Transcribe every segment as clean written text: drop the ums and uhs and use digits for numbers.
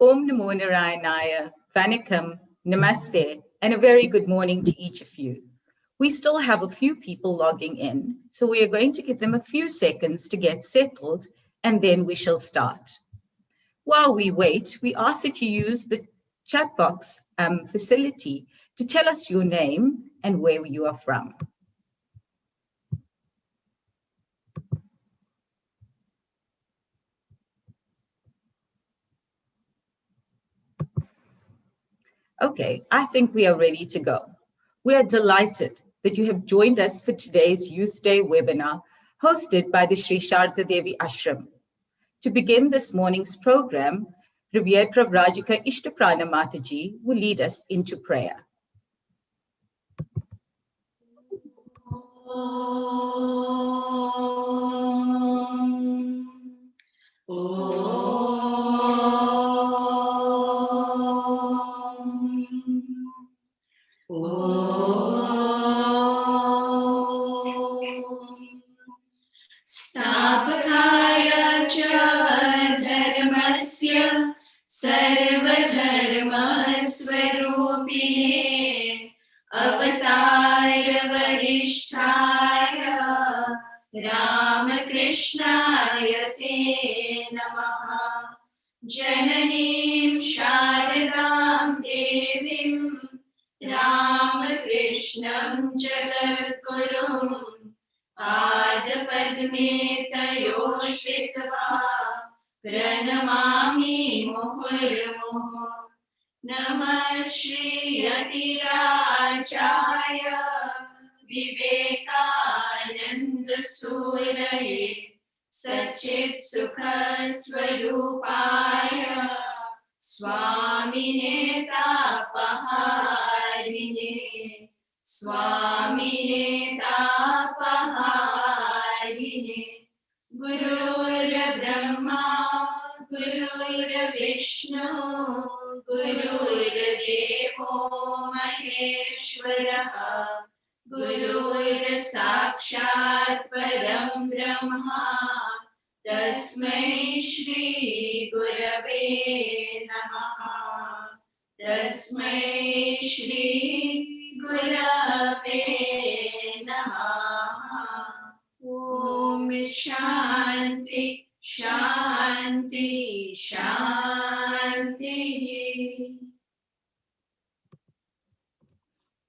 Om Namo Narayanaya, Vanakkam, Namaste, and a very good morning to each of you. We still have a few people logging in, so we are going to give them a few seconds to get settled, and then we shall start. While we wait, we ask that you use the chat box facility to tell us your name and where you are from. Okay, I think we are ready to go. We are delighted that you have joined us for today's Youth Day webinar hosted by the Sri Sarada Devi Ashram. To begin this morning's program, Revered Pravrajika Ishtaprana Mataji will lead us into prayer. Stapakaya cha dharmasya sarvadharmasvarupine avatara varishtaya Ramakrishnaya te namaha Jananim Sharadam Devim Ramakrishnam Jagadgurum Padpadme tayo shritva pranamami muhurmuhu Namah Shri Adirajaya Vivekananda Suraye Satchit Sukha Swarupaya Swamine Tapaharine Swamine Tapaharine Gurura Brahma Gurura Vishnu Gurura Devo Maheshwaraha Gurura Sakshat Param Brahma Tasmai Shri Gurave Namaha Tasmai Shri Gurave Namaha Om Shanti Shanti Shanti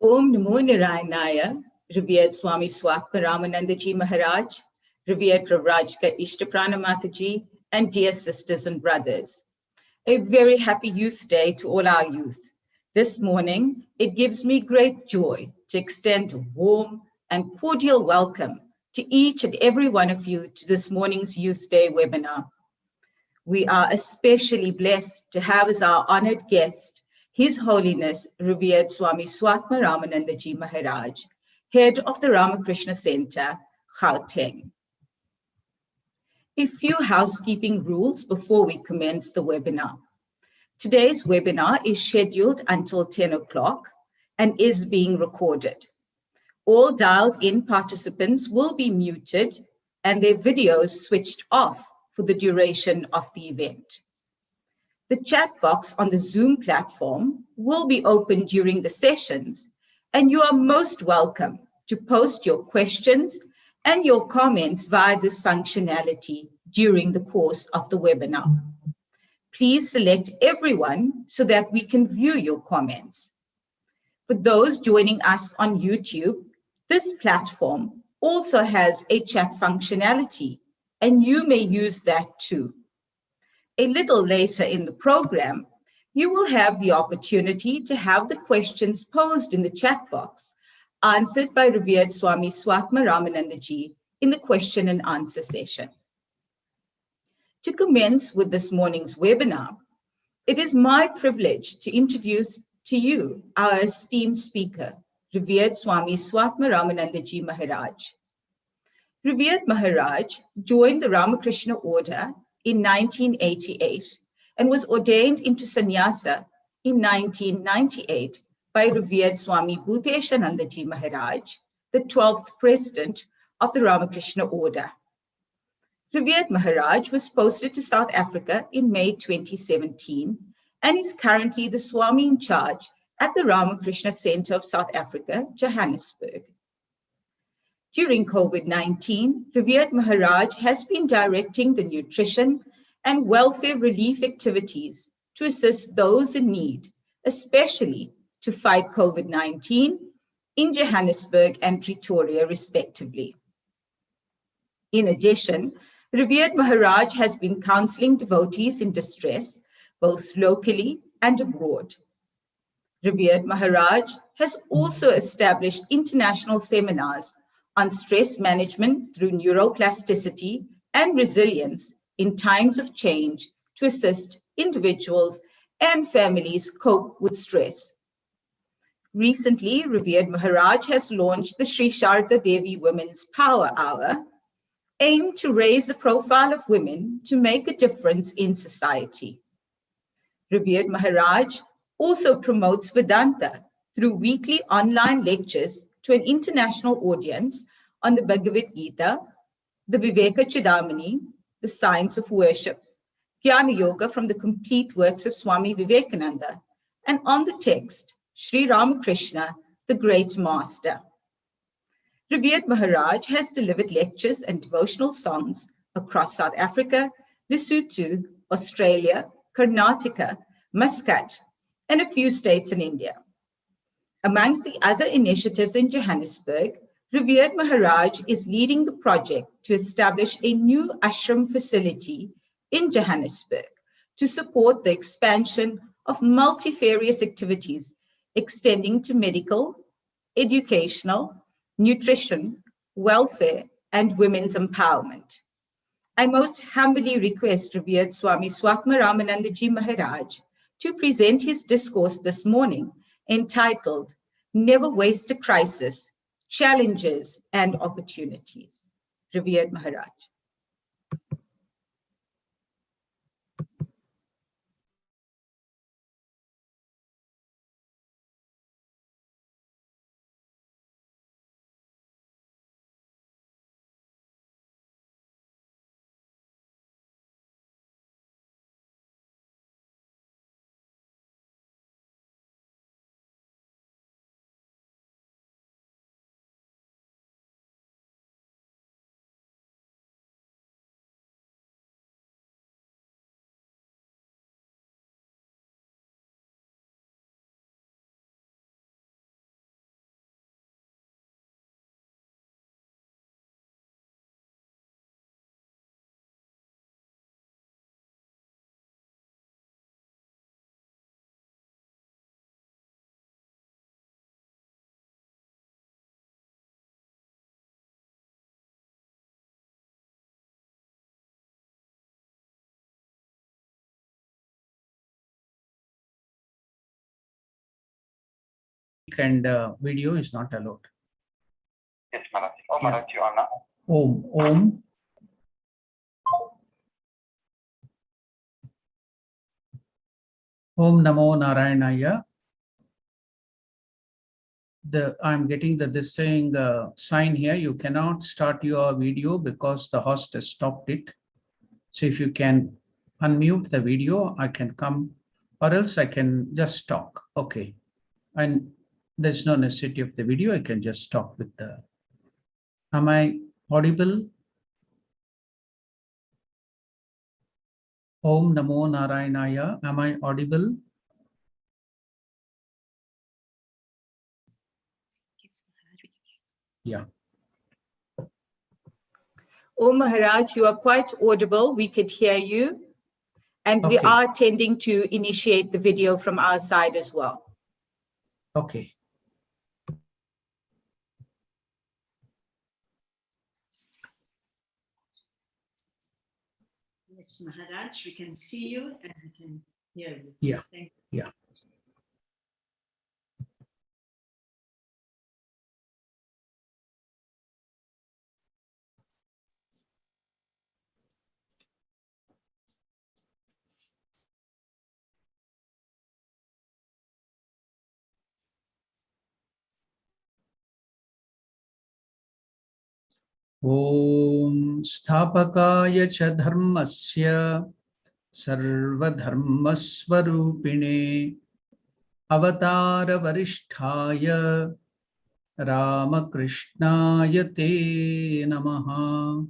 Om Namo Narayanaya, Revered Swami Swatma Ramanandaji Maharaj, Revered Pravrajika Ishtaprana Mataji, and dear sisters and brothers. A very happy Youth Day to all our youth. This morning, it gives me great joy to extend a warm and cordial welcome to each and every one of you to this morning's Youth Day webinar. We are especially blessed to have as our honored guest His Holiness Revered Swami Swatma Ramanandaji Maharaj, head of the Ramakrishna Center, Gauteng. A few housekeeping rules before we commence the webinar. Today's webinar is scheduled until 10 o'clock and is being recorded. All dialed-in participants will be muted and their videos switched off for the duration of the event. The chat box on the Zoom platform will be open during the sessions, and you are most welcome to post your questions and your comments via this functionality during the course of the webinar. Please select everyone so that we can view your comments. For those joining us on YouTube, this platform also has a chat functionality, and you may use that too. A little later in the program, you will have the opportunity to have the questions posed in the chat box answered by Revered Swami Swatma Ramanandaji in the question and answer session. To commence with this morning's webinar, it is my privilege to introduce to you our esteemed speaker, Revered Swami Swatma Ramanandaji Maharaj. Revered Maharaj joined the Ramakrishna Order in 1988 and was ordained into sannyasa in 1998 by Revered Swami Bhuteshanandaji Maharaj, the 12th president of the Ramakrishna Order. Revered Maharaj was posted to South Africa in May 2017 and is currently the Swami in charge at the Ramakrishna Center of South Africa, Johannesburg. During COVID-19, Revered Maharaj has been directing the nutrition and welfare relief activities to assist those in need, especially to fight COVID-19 in Johannesburg and Pretoria, respectively. In addition, Revered Maharaj has been counseling devotees in distress, both locally and abroad. Revered Maharaj has also established international seminars on stress management through neuroplasticity and resilience in times of change to assist individuals and families cope with stress. Recently, Revered Maharaj has launched the Sri Sarada Devi Women's Power Hour, aimed to raise the profile of women to make a difference in society. Revered Maharaj also promotes Vedanta through weekly online lectures to an international audience on the Bhagavad Gita, the Viveka Chudamani, the science of worship, Jnana Yoga from the complete works of Swami Vivekananda, and on the text, Sri Ramakrishna, the great master. Revered Maharaj has delivered lectures and devotional songs across South Africa, Lesotho, Australia, Karnataka, Muscat, and a few states in India. Amongst the other initiatives in Johannesburg, Revered Maharaj is leading the project to establish a new ashram facility in Johannesburg to support the expansion of multifarious activities extending to medical, educational, nutrition, welfare, and women's empowerment. I most humbly request Revered Swami Swatma Ramanandaji Maharaj to present his discourse this morning entitled, Never Waste a Crisis, Challenges and Opportunities. Revered Maharaj. And video is not allowed. Yes, Maharaj. Oh, Maharaj, you are now. Om. Om Namo Narayanaya. I'm getting this saying sign here. You cannot start your video because the host has stopped it. So if you can unmute the video, I can come, or else I can just talk. Okay. And there's no necessity of the video. I can just talk with the. Am I audible? Om Namo Narayanaya. Am I audible? Yeah. Oh, Maharaj, you are quite audible. We could hear you. And we are tending to initiate the video from our side as well. Okay. Yes, Maharaj, we can see you and we can hear you. Yeah. Thank you. Yeah. Om Sthapakaya cha dharmasya Sarvadharmasvarupine Avatara Varisthaya Ramakrishnaya Te Namaha.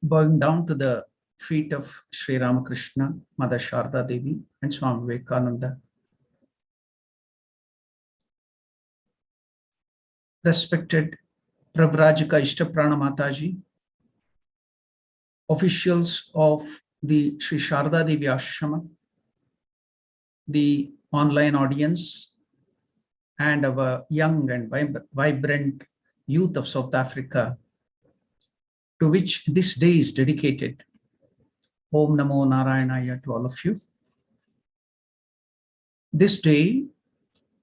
Bowing down to the feet of Sri Ramakrishna, Mother Sarada Devi, and Swami Vivekananda. Respected Pravrajika Ishtaprana Mataji, officials of the Sri Sarada Devi Ashram, the online audience, and our young and vibrant youth of South Africa, to which this day is dedicated. Om Namo Narayanaya to all of you. This day,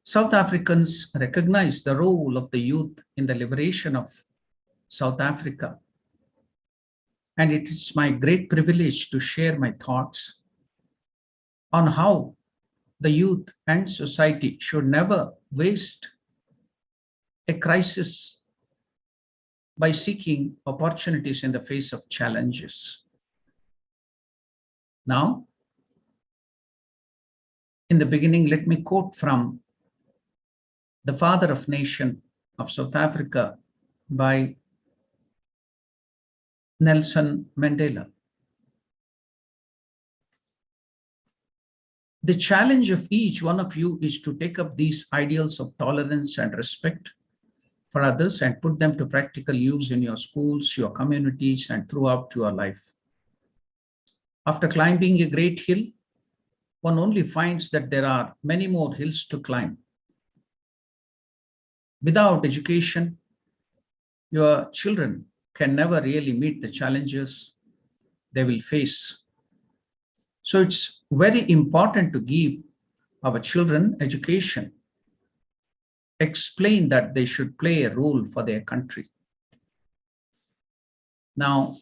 South Africans recognize the role of the youth in the liberation of South Africa. And it is my great privilege to share my thoughts on how the youth and society should never waste a crisis by seeking opportunities in the face of challenges. Now, in the beginning, let me quote from the Father of Nation of South Africa by Nelson Mandela. The challenge of each one of you is to take up these ideals of tolerance and respect for others and put them to practical use in your schools, your communities, and throughout your life. After climbing a great hill, one only finds that there are many more hills to climb. Without education, your children can never really meet the challenges they will face. So it's very important to give our children education, explain that they should play a role for their country. Now,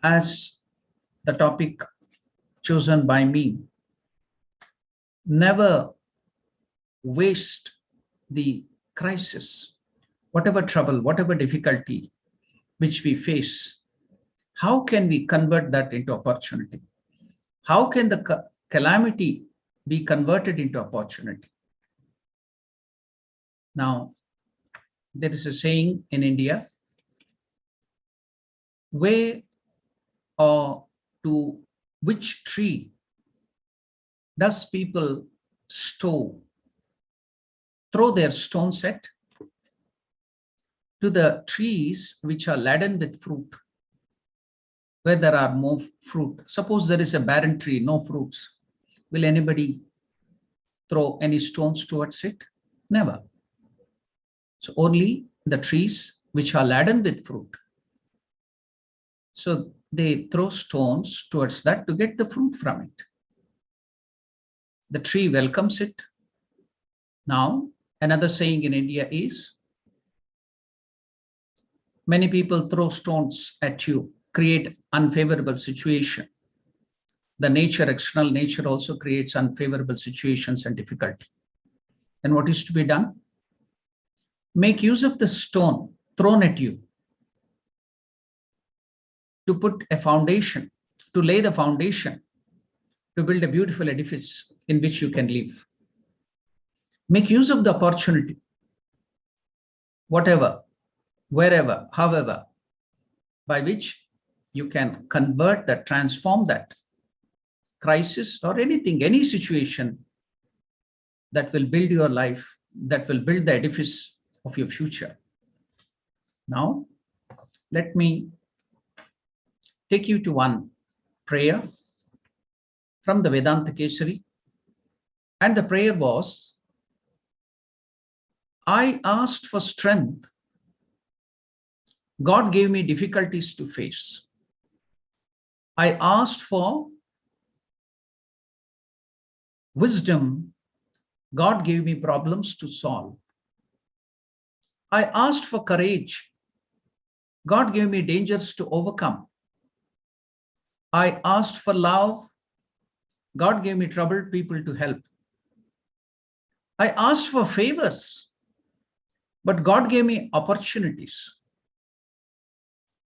as the topic chosen by me, never waste the crisis, whatever trouble, whatever difficulty which we face. How can we convert that into opportunity? How can the calamity be converted into opportunity? Now, there is a saying in India, where or to which tree does people throw their stones at? To the trees which are laden with fruit, where there are more fruit. Suppose there is a barren tree, no fruits. Will anybody throw any stones towards it? Never. So only the trees which are laden with fruit. So they throw stones towards that to get the fruit from it. The tree welcomes it. Now, another saying in India is, many people throw stones at you, create unfavorable situation. The external nature also creates unfavorable situations and difficulty. And what is to be done? Make use of the stone thrown at you to put a foundation, to lay the foundation, to build a beautiful edifice in which you can live. Make use of the opportunity, whatever, wherever, however, by which you can convert that, transform that crisis or anything, any situation that will build your life, that will build the edifice of your future. Now, let me take you to one prayer from the Vedanta Kesari. And the prayer was, I asked for strength. God gave me difficulties to face. I asked for wisdom. God gave me problems to solve. I asked for courage. God gave me dangers to overcome. I asked for love. God gave me troubled people to help. I asked for favors, But God gave me opportunities.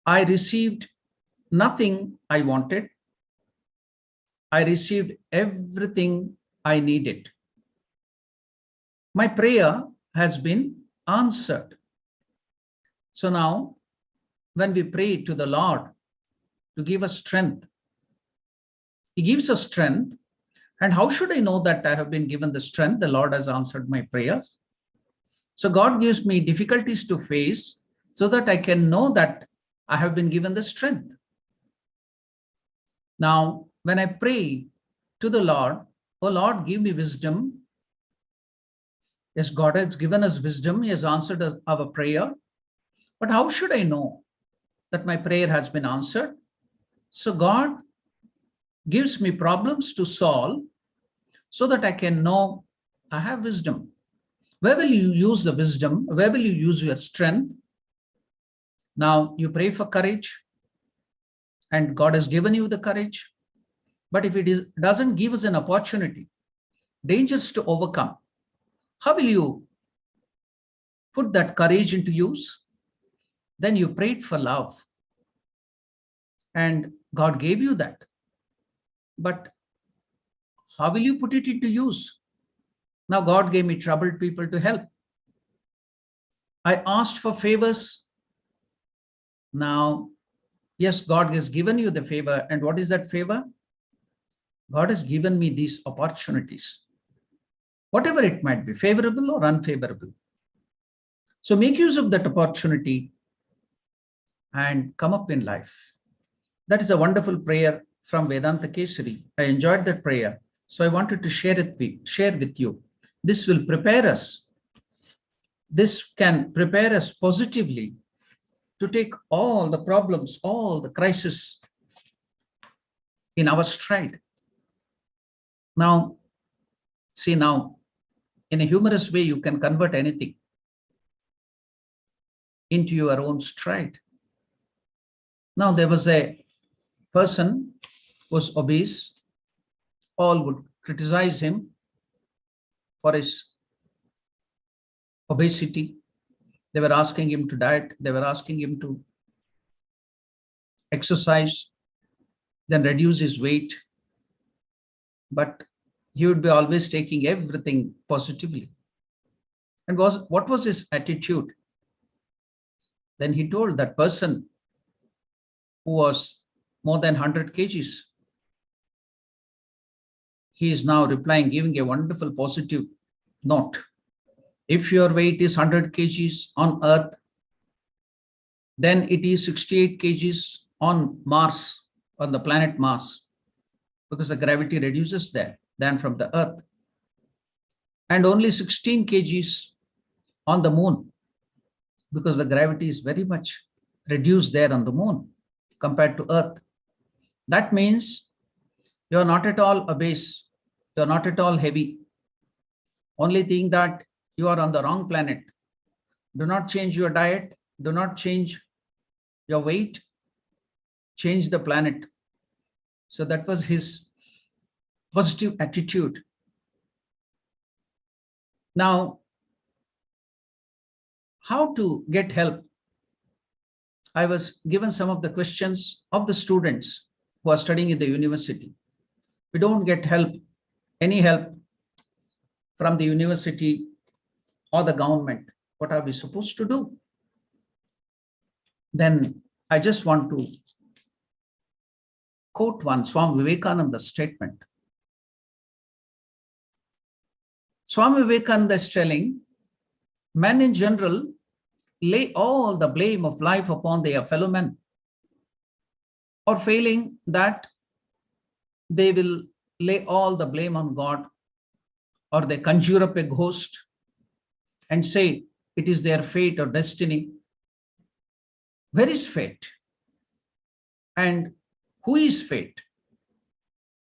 I received nothing I wanted. I received everything I needed. My prayer has been answered. So now, when we pray to the Lord to give us strength, He gives us strength. And how should I know that I have been given the strength? The Lord has answered my prayers. So God gives me difficulties to face so that I can know that I have been given the strength. Now, when I pray to the Lord, oh Lord, give me wisdom. Yes, God has given us wisdom. He has answered us our prayer. But how should I know that my prayer has been answered? So God gives me problems to solve so that I can know I have wisdom. Where will you use the wisdom? Where will you use your strength? Now you pray for courage, and God has given you the courage. But if it doesn't give us an opportunity, dangers to overcome, how will you put that courage into use? Then you prayed for love, and God gave you that. But how will you put it into use? Now God gave me troubled people to help. I asked for favors. Now, yes, God has given you the favor. And what is that favor? God has given me these opportunities, whatever it might be, favorable or unfavorable. So make use of that opportunity and come up in life. That is a wonderful prayer from Vedanta Kesari. I enjoyed that prayer. So I wanted to share with you. This will prepare us. This can prepare us positively to take all the problems, all the crises in our stride. Now, see now, in a humorous way, you can convert anything into your own stride. Now, there was a person who was obese. All would criticize him for his obesity. They were asking him to diet. They were asking him to exercise, then reduce his weight. But he would be always taking everything positively. And what was his attitude? Then he told that person who was more than 100 kgs, he is now replying, giving a wonderful positive note. If your weight is 100 kgs on Earth, then it is 68 kgs on Mars, on the planet Mars, because the gravity reduces there than from the Earth. And only 16 kgs on the moon, because the gravity is very much reduced there on the moon compared to Earth. That means you're not at all obese, you're not at all heavy. Only thing that you are on the wrong planet. Do not change your diet, do not change your weight, change the planet. So that was his positive attitude. Now, how to get help? I was given some of the questions of the students who are studying in the university. We don't get help, any help from the university or the government. What are we supposed to do? Then I just want to quote one Swami Vivekananda's statement. Swami Vivekananda is telling, men in general lay all the blame of life upon their fellow men, or failing that, they will lay all the blame on God, or they conjure up a ghost and say it is their fate or destiny. Where is fate? And who is fate?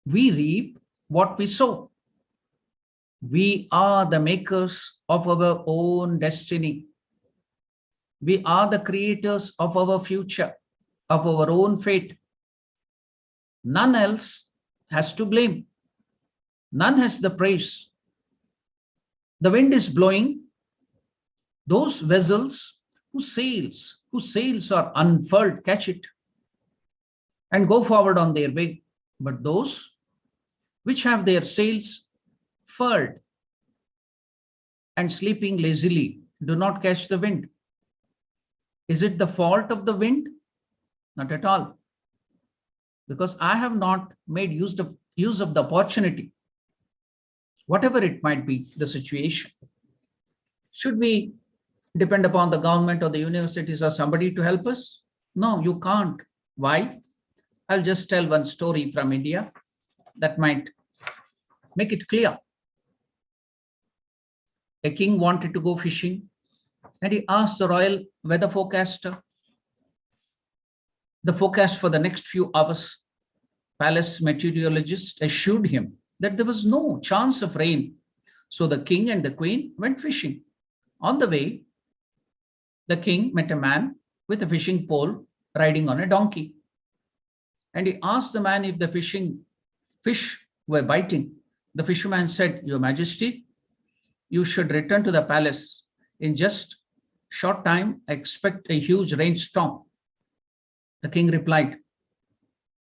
We reap what we sow. We are the makers of our own destiny. We are the creators of our future, of our own fate. None else has to blame. None has the praise. The wind is blowing. Those vessels whose sails are unfurled, catch it and go forward on their way. But those which have their sails furled and sleeping lazily do not catch the wind. Is it the fault of the wind? Not at all. Because I have not made use of the opportunity, whatever it might be, the situation. Should we depend upon the government or the universities or somebody to help us? No, you can't. Why? I'll just tell one story from India that might make it clear. A king wanted to go fishing and he asked the royal weather forecaster the forecast for the next few hours. Palace meteorologist assured him that there was no chance of rain. So the king and the queen went fishing. On the way, the king met a man with a fishing pole riding on a donkey. And he asked the man if the fish were biting. The fisherman said, "Your Majesty, you should return to the palace. In just short time, I expect a huge rainstorm." The king replied,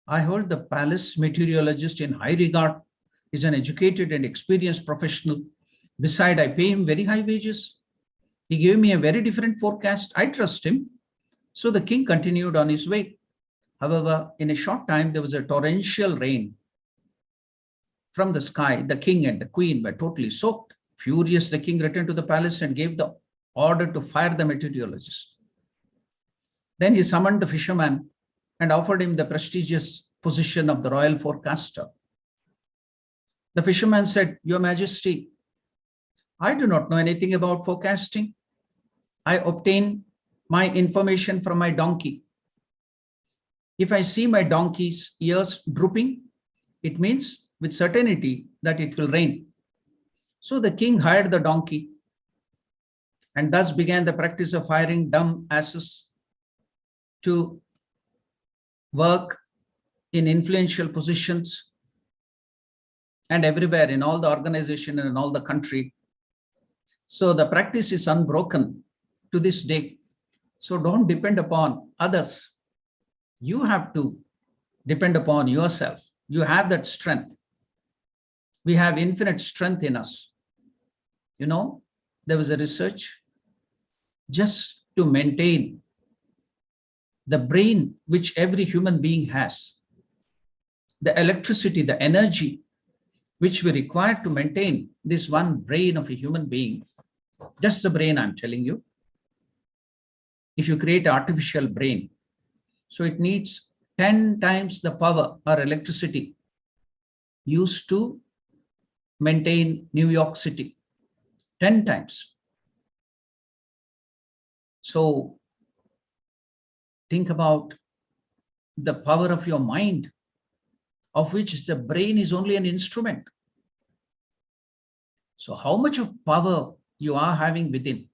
"I hold the palace meteorologist in high regard. He's an educated and experienced professional. Besides, I pay him very high wages. He gave me a very different forecast. I trust him." So the king continued on his way. However, in a short time, there was a torrential rain from the sky. The king and the queen were totally soaked. Furious, the king returned to the palace and gave the order to fire the meteorologist. Then he summoned the fisherman and offered him the prestigious position of the royal forecaster. The fisherman said, "Your Majesty, I do not know anything about forecasting. I obtain my information from my donkey. If I see my donkey's ears drooping, it means with certainty that it will rain." So the king hired the donkey and thus began the practice of hiring dumb asses to work in influential positions and everywhere in all the organization and in all the country. So the practice is unbroken to this day. So don't depend upon others. You have to depend upon yourself. You have that strength. We have infinite strength in us. You know, there was a research just to maintain the brain which every human being has, the electricity, the energy which we require to maintain this one brain of a human being, just the brain I'm telling you. If you create an artificial brain, so it needs 10 times the power or electricity used to maintain New York City, 10 times. So think about the power of your mind, of which the brain is only an instrument. So how much of power you are having within?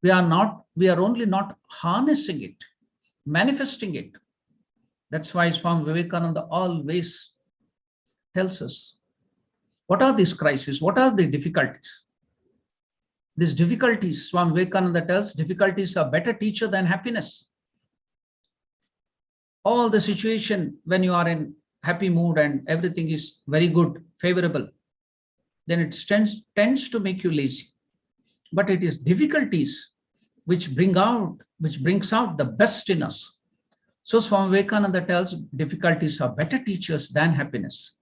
We are only not harnessing it, manifesting it. That's why Swami Vivekananda always tells us, what are these crises? What are the difficulties? These difficulties, Swami Vivekananda tells, difficulties are better teacher than happiness. All the situation when you are in happy mood and everything is very good, favorable, then it tends to make you lazy. But it is difficulties which brings out the best in us. So Swami Vivekananda tells difficulties are better teachers than happiness.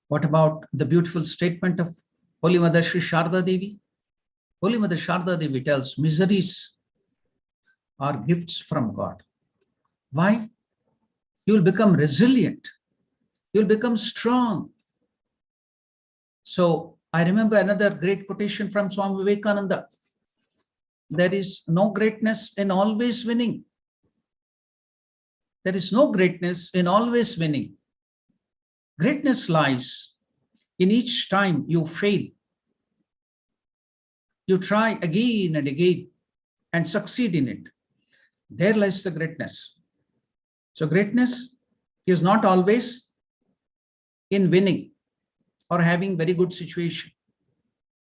What about the beautiful statement of Holy Mother Sri Sarada Devi? Holy Mother Sarada Devi tells miseries are gifts from God. Why? You will become resilient. You will become strong. So I remember another great quotation from Swami Vivekananda. There is no greatness in always winning. There is no greatness in always winning. Greatness lies in each time you fail. You try again and again and succeed in it. There lies the greatness. So greatness is not always in winning or having very good situation.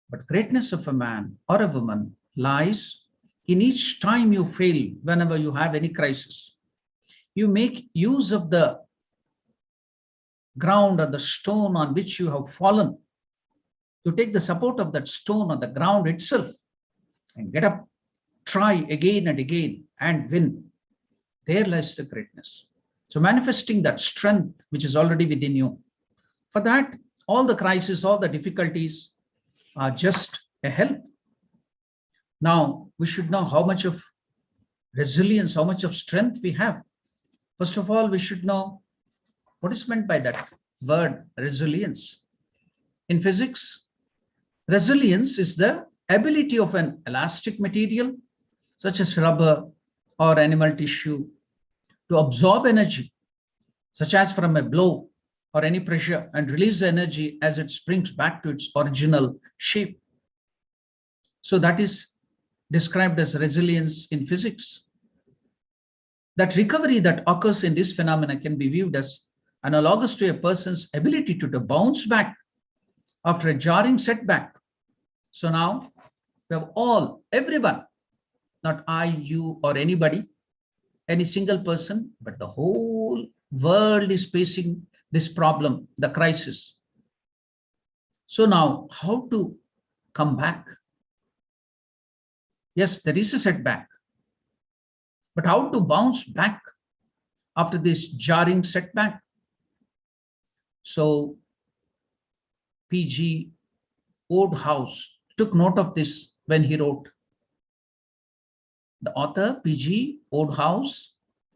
But greatness of a man or a woman lies in each time you fail, whenever you have any crisis. You make use of the ground or the stone on which you have fallen. You take the support of that stone on the ground itself and get up, try again and again and win. There lies the greatness. So manifesting that strength which is already within you. For that, all the crises, all the difficulties are just a help. Now, we should know how much of resilience, how much of strength we have. First of all, we should know what is meant by that word resilience. In physics, resilience is the ability of an elastic material, such as rubber or animal tissue, to absorb energy, such as from a blow or any pressure, and release the energy as it springs back to its original shape. So that is described as resilience in physics. That recovery that occurs in this phenomena can be viewed as analogous to a person's ability to bounce back after a jarring setback. So now we have everyone, not I, you, or anybody, any single person, but the whole world is facing this problem, the crisis. So now, how to come back? Yes, there is a setback, but how to bounce back after this jarring setback? So P.G. Wodehouse took note of this when he wrote. The author, P.G. Wodehouse,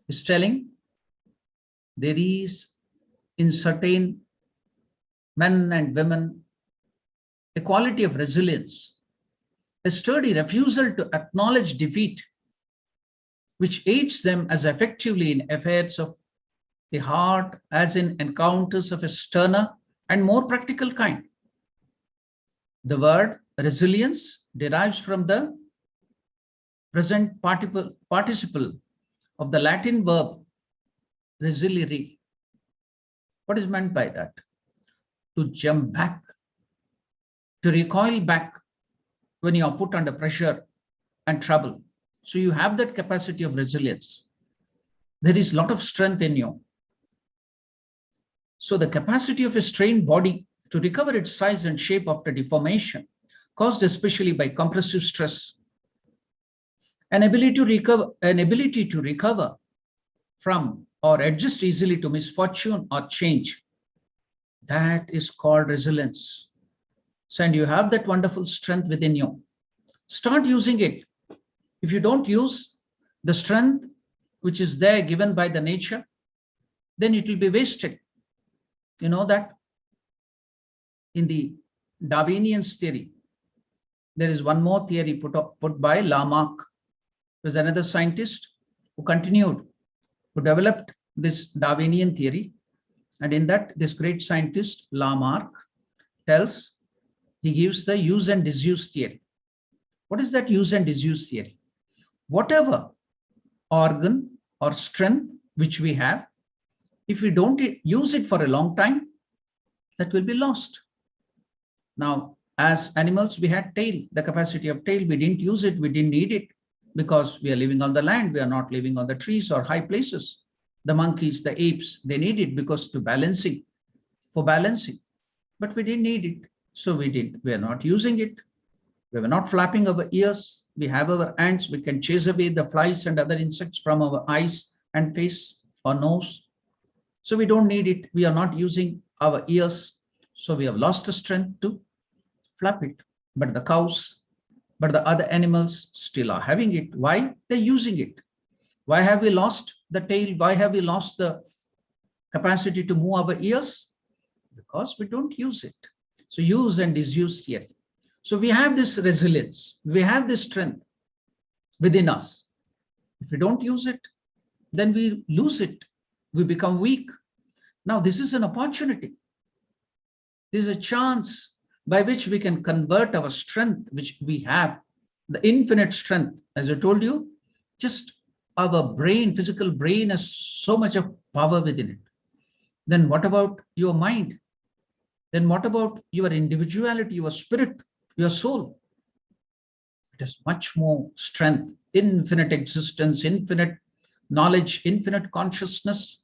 is telling there is in certain men and women a quality of resilience, a sturdy refusal to acknowledge defeat, which aids them as effectively in affairs of the heart as in encounters of a sterner and more practical kind. The word resilience derives from the present participle of the Latin verb resilire. What is meant by that? To jump back, to recoil back when you are put under pressure and trouble. So you have that capacity of resilience. There is a lot of strength in you. So the capacity of a strained body to recover its size and shape after deformation, caused especially by compressive stress, an ability to recover from or adjust easily to misfortune or change, that is called resilience. So, and you have that wonderful strength within you. Start using it. If you don't use the strength which is there given by the nature, then it will be wasted. You know that in the Darwinian's theory, there is one more theory put by Lamarck. There's another scientist who continued, who developed this Darwinian theory. And in that, this great scientist, Lamarck, he gives the use and disuse theory. What is that use and disuse theory? Whatever organ or strength which we have, if we don't use it for a long time, that will be lost. Now, as animals, we had tail, the capacity of tail. We didn't use it, we didn't need it because we are living on the land. We are not living on the trees or high places. The monkeys, the apes, they need it because for balancing, but we didn't need it. So we are not using it. We were not flapping our ears. We have our hands. We can chase away the flies and other insects from our eyes and face or nose. So we don't need it. We are not using our ears. So we have lost the strength to flap it. But the cows, but the other animals still are having it. Why? They're using it. Why have we lost the tail? Why have we lost the capacity to move our ears? Because we don't use it. So use and disuse theory. So we have this resilience. We have this strength within us. If we don't use it, then we lose it. We become weak. Now, this is an opportunity. This is a chance by which we can convert our strength, which we have, the infinite strength. As I told you, just our brain, physical brain has so much of power within it. Then what about your mind? Then what about your individuality, your spirit, your soul? It has much more strength, infinite existence, infinite knowledge, infinite consciousness,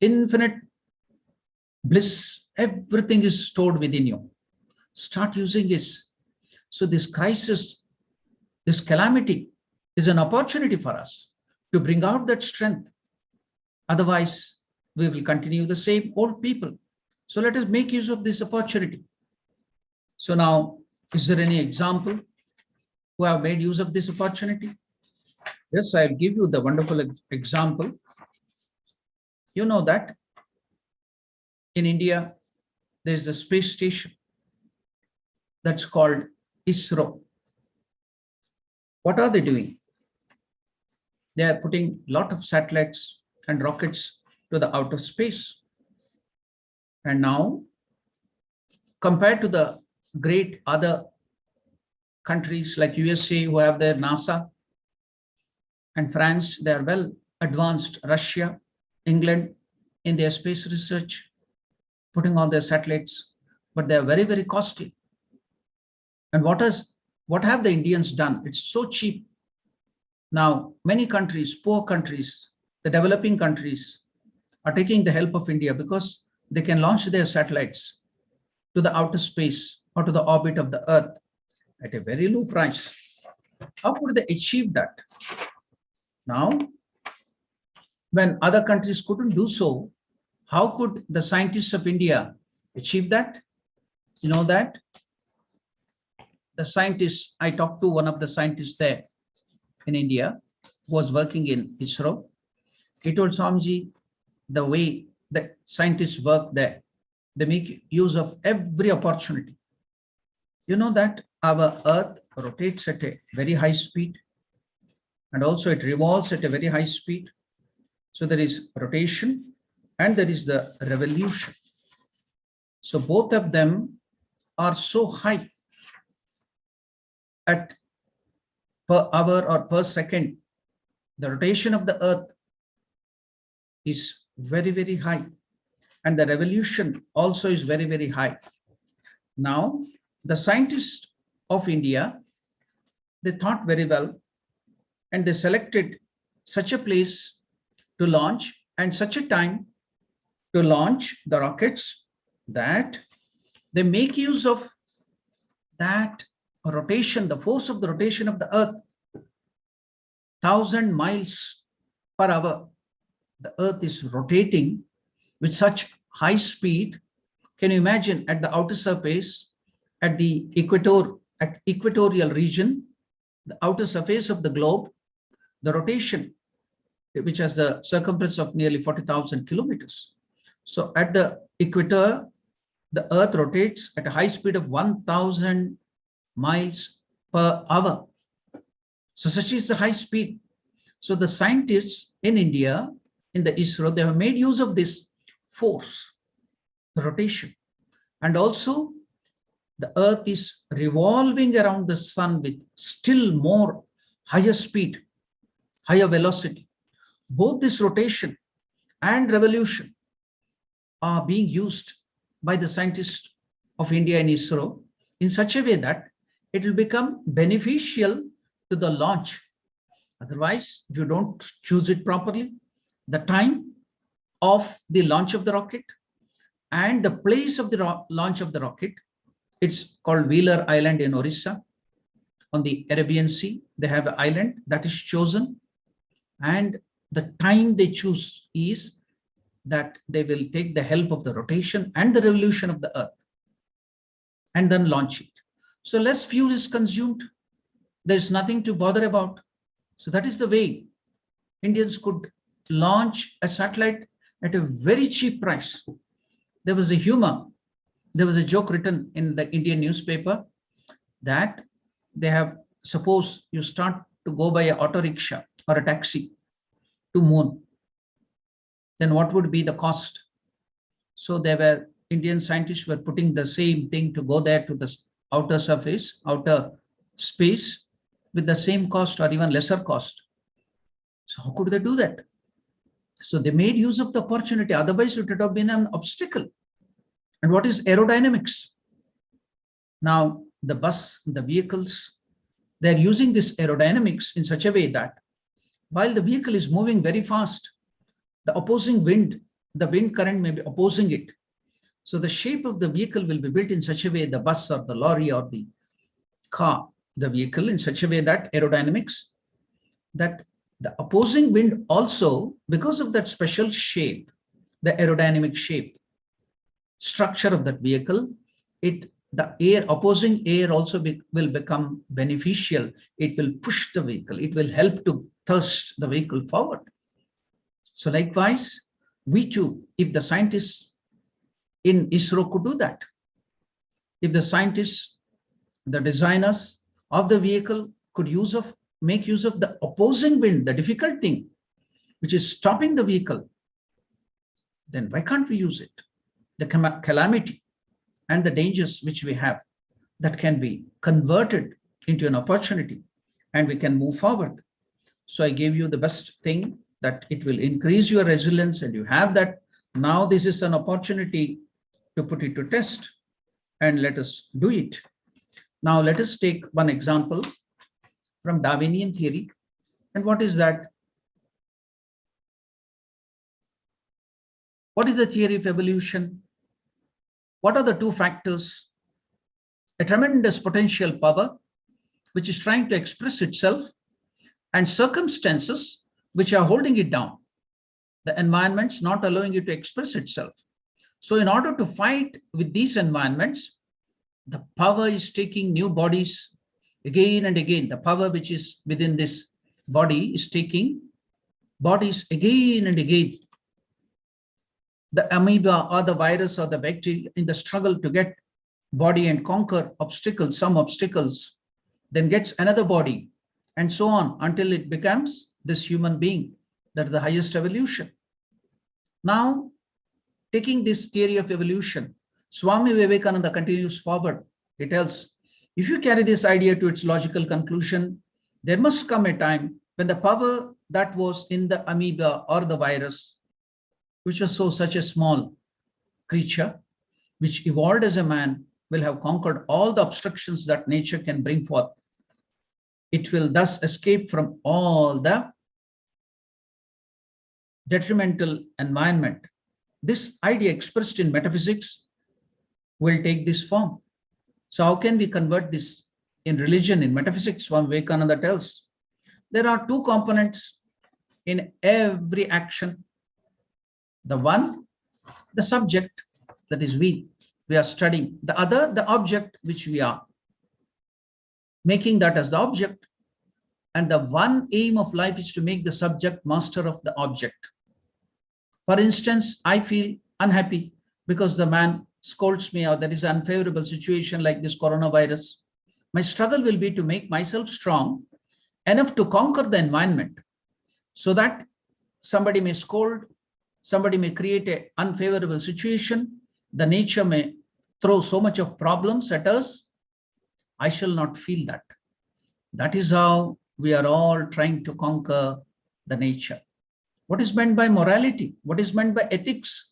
infinite bliss. Everything is stored within you. Start using this. So this crisis, this calamity is an opportunity for us to bring out that strength. Otherwise, we will continue the same old people. So let us make use of this opportunity. So now, is there any example who have made use of this opportunity? Yes, I'll give you the wonderful example. You know that in India, there's a space station that's called ISRO. What are they doing? They are putting a lot of satellites and rockets to the outer space. And now, compared to the great other countries like USA who have their NASA, and France, they are well advanced. Russia, England, in their space research, putting on their satellites, but they are very, very costly. And what have the Indians done? It's so cheap. Now, many countries, poor countries, the developing countries are taking the help of India because they can launch their satellites to the outer space or to the orbit of the Earth at a very low price. How could they achieve that? Now, when other countries couldn't do so, how could the scientists of India achieve that? You know that? The scientists, I talked to one of the scientists there in India, who was working in ISRO. He told Swamiji, the way that scientists work there, they make use of every opportunity. You know that our Earth rotates at a very high speed, and also it revolves at a very high speed. So there is rotation and there is the revolution. So both of them are so high at per hour or per second. The rotation of the Earth is very, very high, and the revolution also is very, very high. Now, the scientists of India, they thought very well, and they selected such a place to launch and such a time to launch the rockets that they make use of that rotation, the force of the rotation of the Earth, 1,000 miles per hour. The Earth is rotating with such high speed. Can you imagine at the outer surface, at the equatorial region, the outer surface of the globe, the rotation, which has the circumference of nearly 40,000 kilometers. So at the equator, the Earth rotates at a high speed of 1,000 miles per hour. So such is the high speed. So the scientists in India, in the ISRO, they have made use of this force, the rotation. And also the Earth is revolving around the sun with still more higher speed, higher velocity. Both this rotation and revolution are being used by the scientists of India and ISRO in such a way that it will become beneficial to the launch. Otherwise, if you don't choose it properly, the time of the launch of the rocket and the place of the launch of the rocket, it's called Wheeler Island in Orissa on the Arabian Sea. They have an island that is chosen, and the time they choose is that they will take the help of the rotation and the revolution of the Earth and then launch it. So less fuel is consumed. There's nothing to bother about. So that is the way Indians could launch a satellite at a very cheap price. There was a humor. There was a joke written in the Indian newspaper that they have, suppose you start to go by an auto rickshaw or a taxi to moon, then what would be the cost? So there were Indian scientists were putting the same thing to go there to the outer surface, outer space with the same cost or even lesser cost. So how could they do that? So they made use of the opportunity. Otherwise, it would have been an obstacle. And what is aerodynamics? Now, the bus, the vehicles, They're using this aerodynamics in such a way that while the vehicle is moving very fast, the opposing wind, the wind current may be opposing it. So the shape of the vehicle will be built in such a way, the bus or the lorry or the car, the vehicle in such a way that aerodynamics, that the opposing wind also, because of that special shape, the aerodynamic shape, structure of that vehicle, the opposing air also will become beneficial. It will push the vehicle. It will help to thrust the vehicle forward. So likewise, we too, if the scientists in ISRO could do that, if the scientists, the designers of the vehicle could make use of the opposing wind, the difficult thing, which is stopping the vehicle, then why can't we use it? The calamity and the dangers which we have, that can be converted into an opportunity and we can move forward. So I gave you the best thing, that it will increase your resilience, and you have that. Now this is an opportunity to put it to test, and let us do it. Now let us take one example from Darwinian theory. And what is that? What is the theory of evolution? What are the two factors? A tremendous potential power, which is trying to express itself, and circumstances which are holding it down. The environments not allowing it to express itself. So in order to fight with these environments, the power is taking new bodies again and again. The power which is within this body is taking bodies again and again. The amoeba or the virus or the bacteria, in the struggle to get body and conquer obstacles, some obstacles, then gets another body, and so on until it becomes this human being. That's the highest evolution. Now, taking this theory of evolution, Swami Vivekananda continues forward. He tells, if you carry this idea to its logical conclusion, there must come a time when the power that was in the amoeba or the virus, which was such a small creature, which evolved as a man, will have conquered all the obstructions that nature can bring forth. It will thus escape from all the detrimental environment. This idea expressed in metaphysics will take this form. So how can we convert this in religion, in metaphysics? Swami Vivekananda tells, there are two components in every action. The one, the subject, that is we are studying. The other, the object, which we are making that as the object. And the one aim of life is to make the subject master of the object. For instance, I feel unhappy because the man scolds me, or there is an unfavorable situation like this coronavirus. My struggle will be to make myself strong enough to conquer the environment, so that somebody may scold, somebody may create an unfavorable situation, the nature may throw so much of problems at us. I shall not feel that. That is how we are all trying to conquer the nature. What is meant by morality? What is meant by ethics?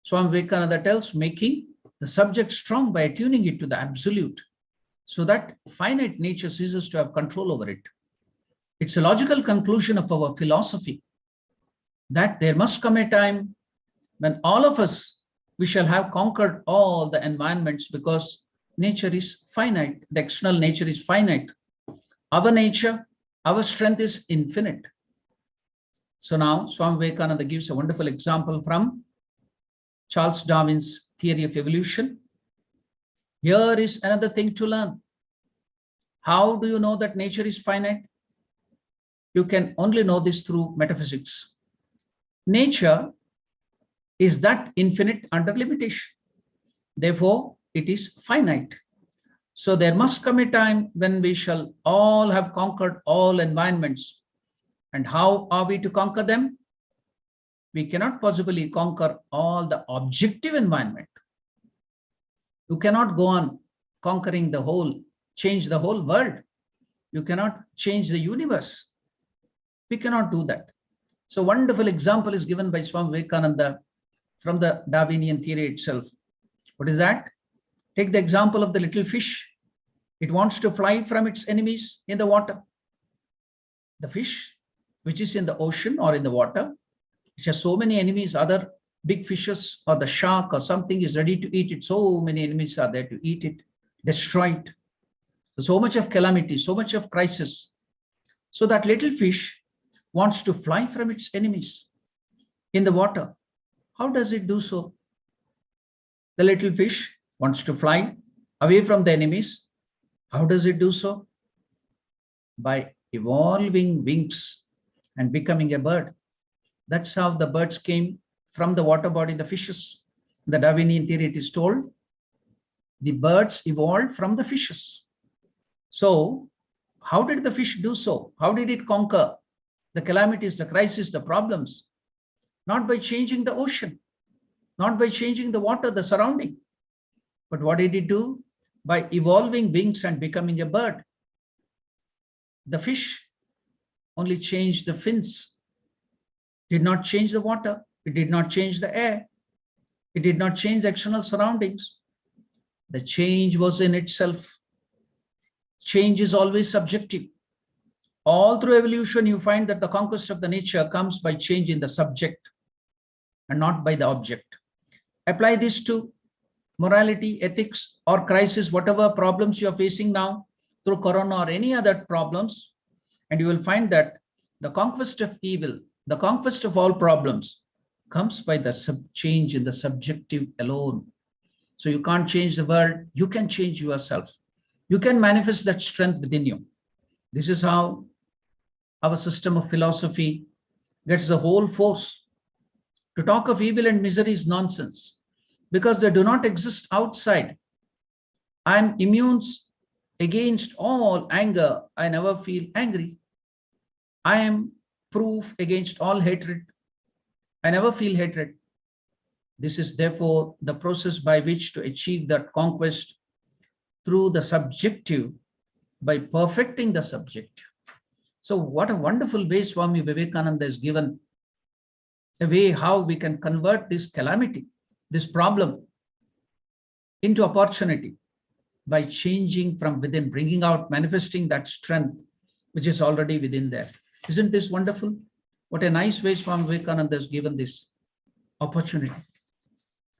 Swami Vivekananda tells, making the subject strong by attuning it to the absolute, so that finite nature ceases to have control over it. It's a logical conclusion of our philosophy that there must come a time when all of us, we shall have conquered all the environments, because nature is finite. The external nature is finite. Our nature, our strength is infinite. So now Swami Vivekananda gives a wonderful example from Charles Darwin's theory of evolution. Here is another thing to learn. How do you know that nature is finite? You can only know this through metaphysics. Nature is that infinite under limitation. Therefore, it is finite. So there must come a time when we shall all have conquered all environments. And how are we to conquer them? We cannot possibly conquer all the objective environment. You cannot go on conquering the whole, change the whole world. You cannot change the universe. We cannot do that. So wonderful example is given by Swami Vivekananda from the Darwinian theory itself. What is that? Take the example of the little fish. It wants to fly from its enemies in the water. The fish, which is in the ocean or in the water, which has so many enemies, other big fishes or the shark or something is ready to eat it. So many enemies are there to eat it, destroy it. So much of calamity, so much of crisis. So that little fish wants to fly from its enemies in the water. How does it do so? The little fish wants to fly away from the enemies. How does it do so? By evolving wings and becoming a bird. That's how the birds came from the water body, the fishes. In the Darwinian theory, it is told the birds evolved from the fishes. So how did the fish do so? How did it conquer the calamities, the crises, the problems? Not by changing the ocean, not by changing the water, the surrounding. But what did it do? By evolving wings and becoming a bird. The fish only changed the fins, did not change the water, it did not change the air, it did not change the external surroundings. The change was in itself. Change is always subjective. All through evolution, you find that the conquest of the nature comes by changing the subject and not by the object. Apply this to morality, ethics, or crisis, whatever problems you are facing now through corona or any other problems, and you will find that the conquest of evil, the conquest of all problems comes by the change in the subjective alone. So you can't change the world, you can change yourself. You can manifest that strength within you. This is how our system of philosophy gets the whole force. To talk of evil and misery is nonsense because they do not exist outside. I am immune against all anger. I never feel angry. I am proof against all hatred. I never feel hatred. This is therefore the process by which to achieve that conquest through the subjective, by perfecting the subjective. So what a wonderful way Swami Vivekananda has given a way how we can convert this calamity, this problem into opportunity by changing from within, bringing out, manifesting that strength which is already within there. Isn't this wonderful? What a nice way Swami Vivekananda has given this opportunity.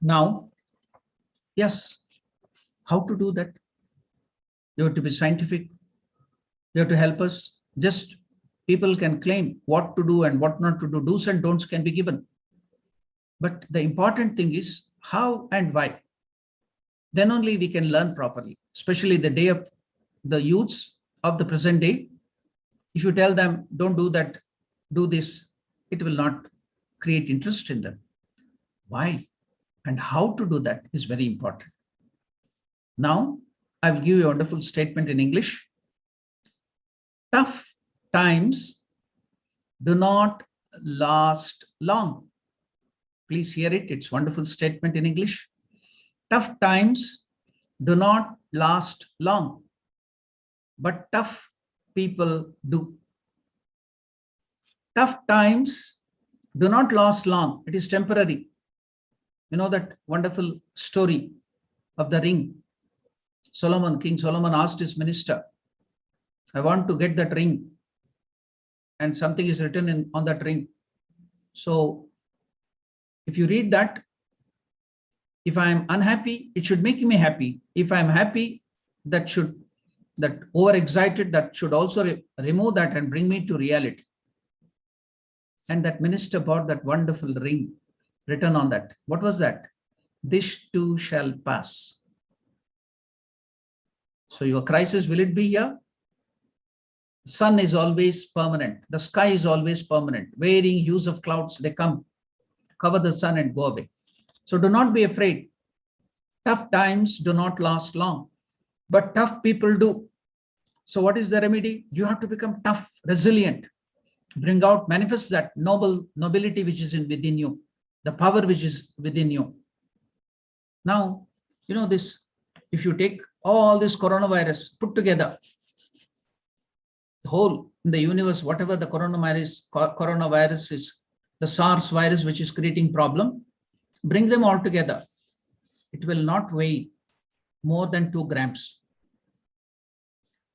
Now, yes, how to do that? You have to be scientific. You have to help us. Just people can claim what to do and what not to do. Do's and don'ts can be given. But the important thing is how and why. Then only we can learn properly, especially the day of the youths of the present day. If you tell them, don't do that, do this, it will not create interest in them. Why and how to do that is very important. Now, I will give you a wonderful statement in English. Tough times do not last long. Please hear it. It's a wonderful statement in English. Tough times do not last long, but tough people do. Tough times do not last long. It is temporary. You know that wonderful story of the ring. King Solomon asked his minister, I want to get that ring. And something is written on that ring. So if you read that, if I am unhappy, it should make me happy. If I am happy, that overexcited, that should also remove that and bring me to reality. And that minister bought that wonderful ring written on that. What was that? This too shall pass. So your crisis, will it be here? Sun is always permanent. The sky is always permanent. Varying hues of clouds, they come, cover the sun and go away. So do not be afraid. Tough times do not last long, but tough people do. So what is the remedy? You have to become tough, resilient, bring out, manifest that nobility which is within you, the power which is within you. Now, you know this, if you take all this coronavirus put together, the whole in the universe, whatever the coronavirus is, the SARS virus which is creating problem, bring them all together. It will not weigh more than 2 grams.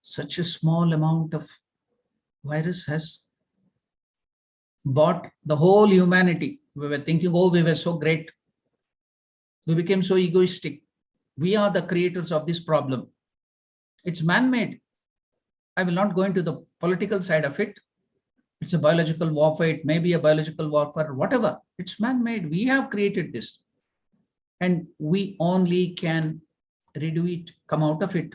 such a small amount of virus has bought the whole humanity. We were thinking, oh, we were so great. We became so egoistic. We are the creators of this problem. It's man-made. I will not go into the political side of it. It's a biological warfare. It may be a biological warfare, whatever. It's man-made. We have created this. And we only can redo it, come out of it.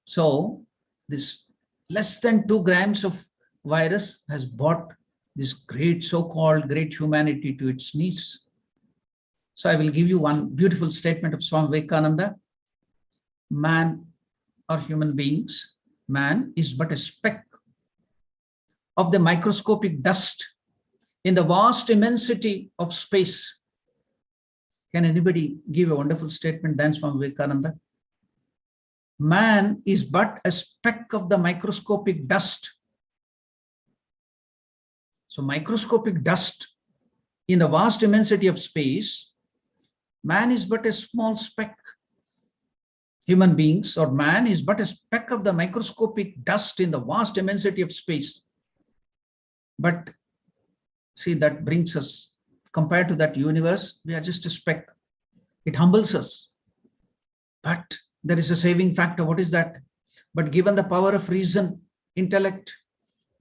So this less than 2 grams of virus has brought this great so-called great humanity to its knees. So I will give you one beautiful statement of Swami Vivekananda. Man or human beings, man is but a speck of the microscopic dust in the vast immensity of space. Can anybody give a wonderful statement than Swami Vivekananda? Man is but a speck of the microscopic dust. So microscopic dust in the vast immensity of space, man is but a small speck. Human beings or man is but a speck of the microscopic dust in the vast immensity of space. But see, that brings us, compared to that universe, we are just a speck. It humbles us. But there is a saving factor. What is that? But given the power of reason, intellect,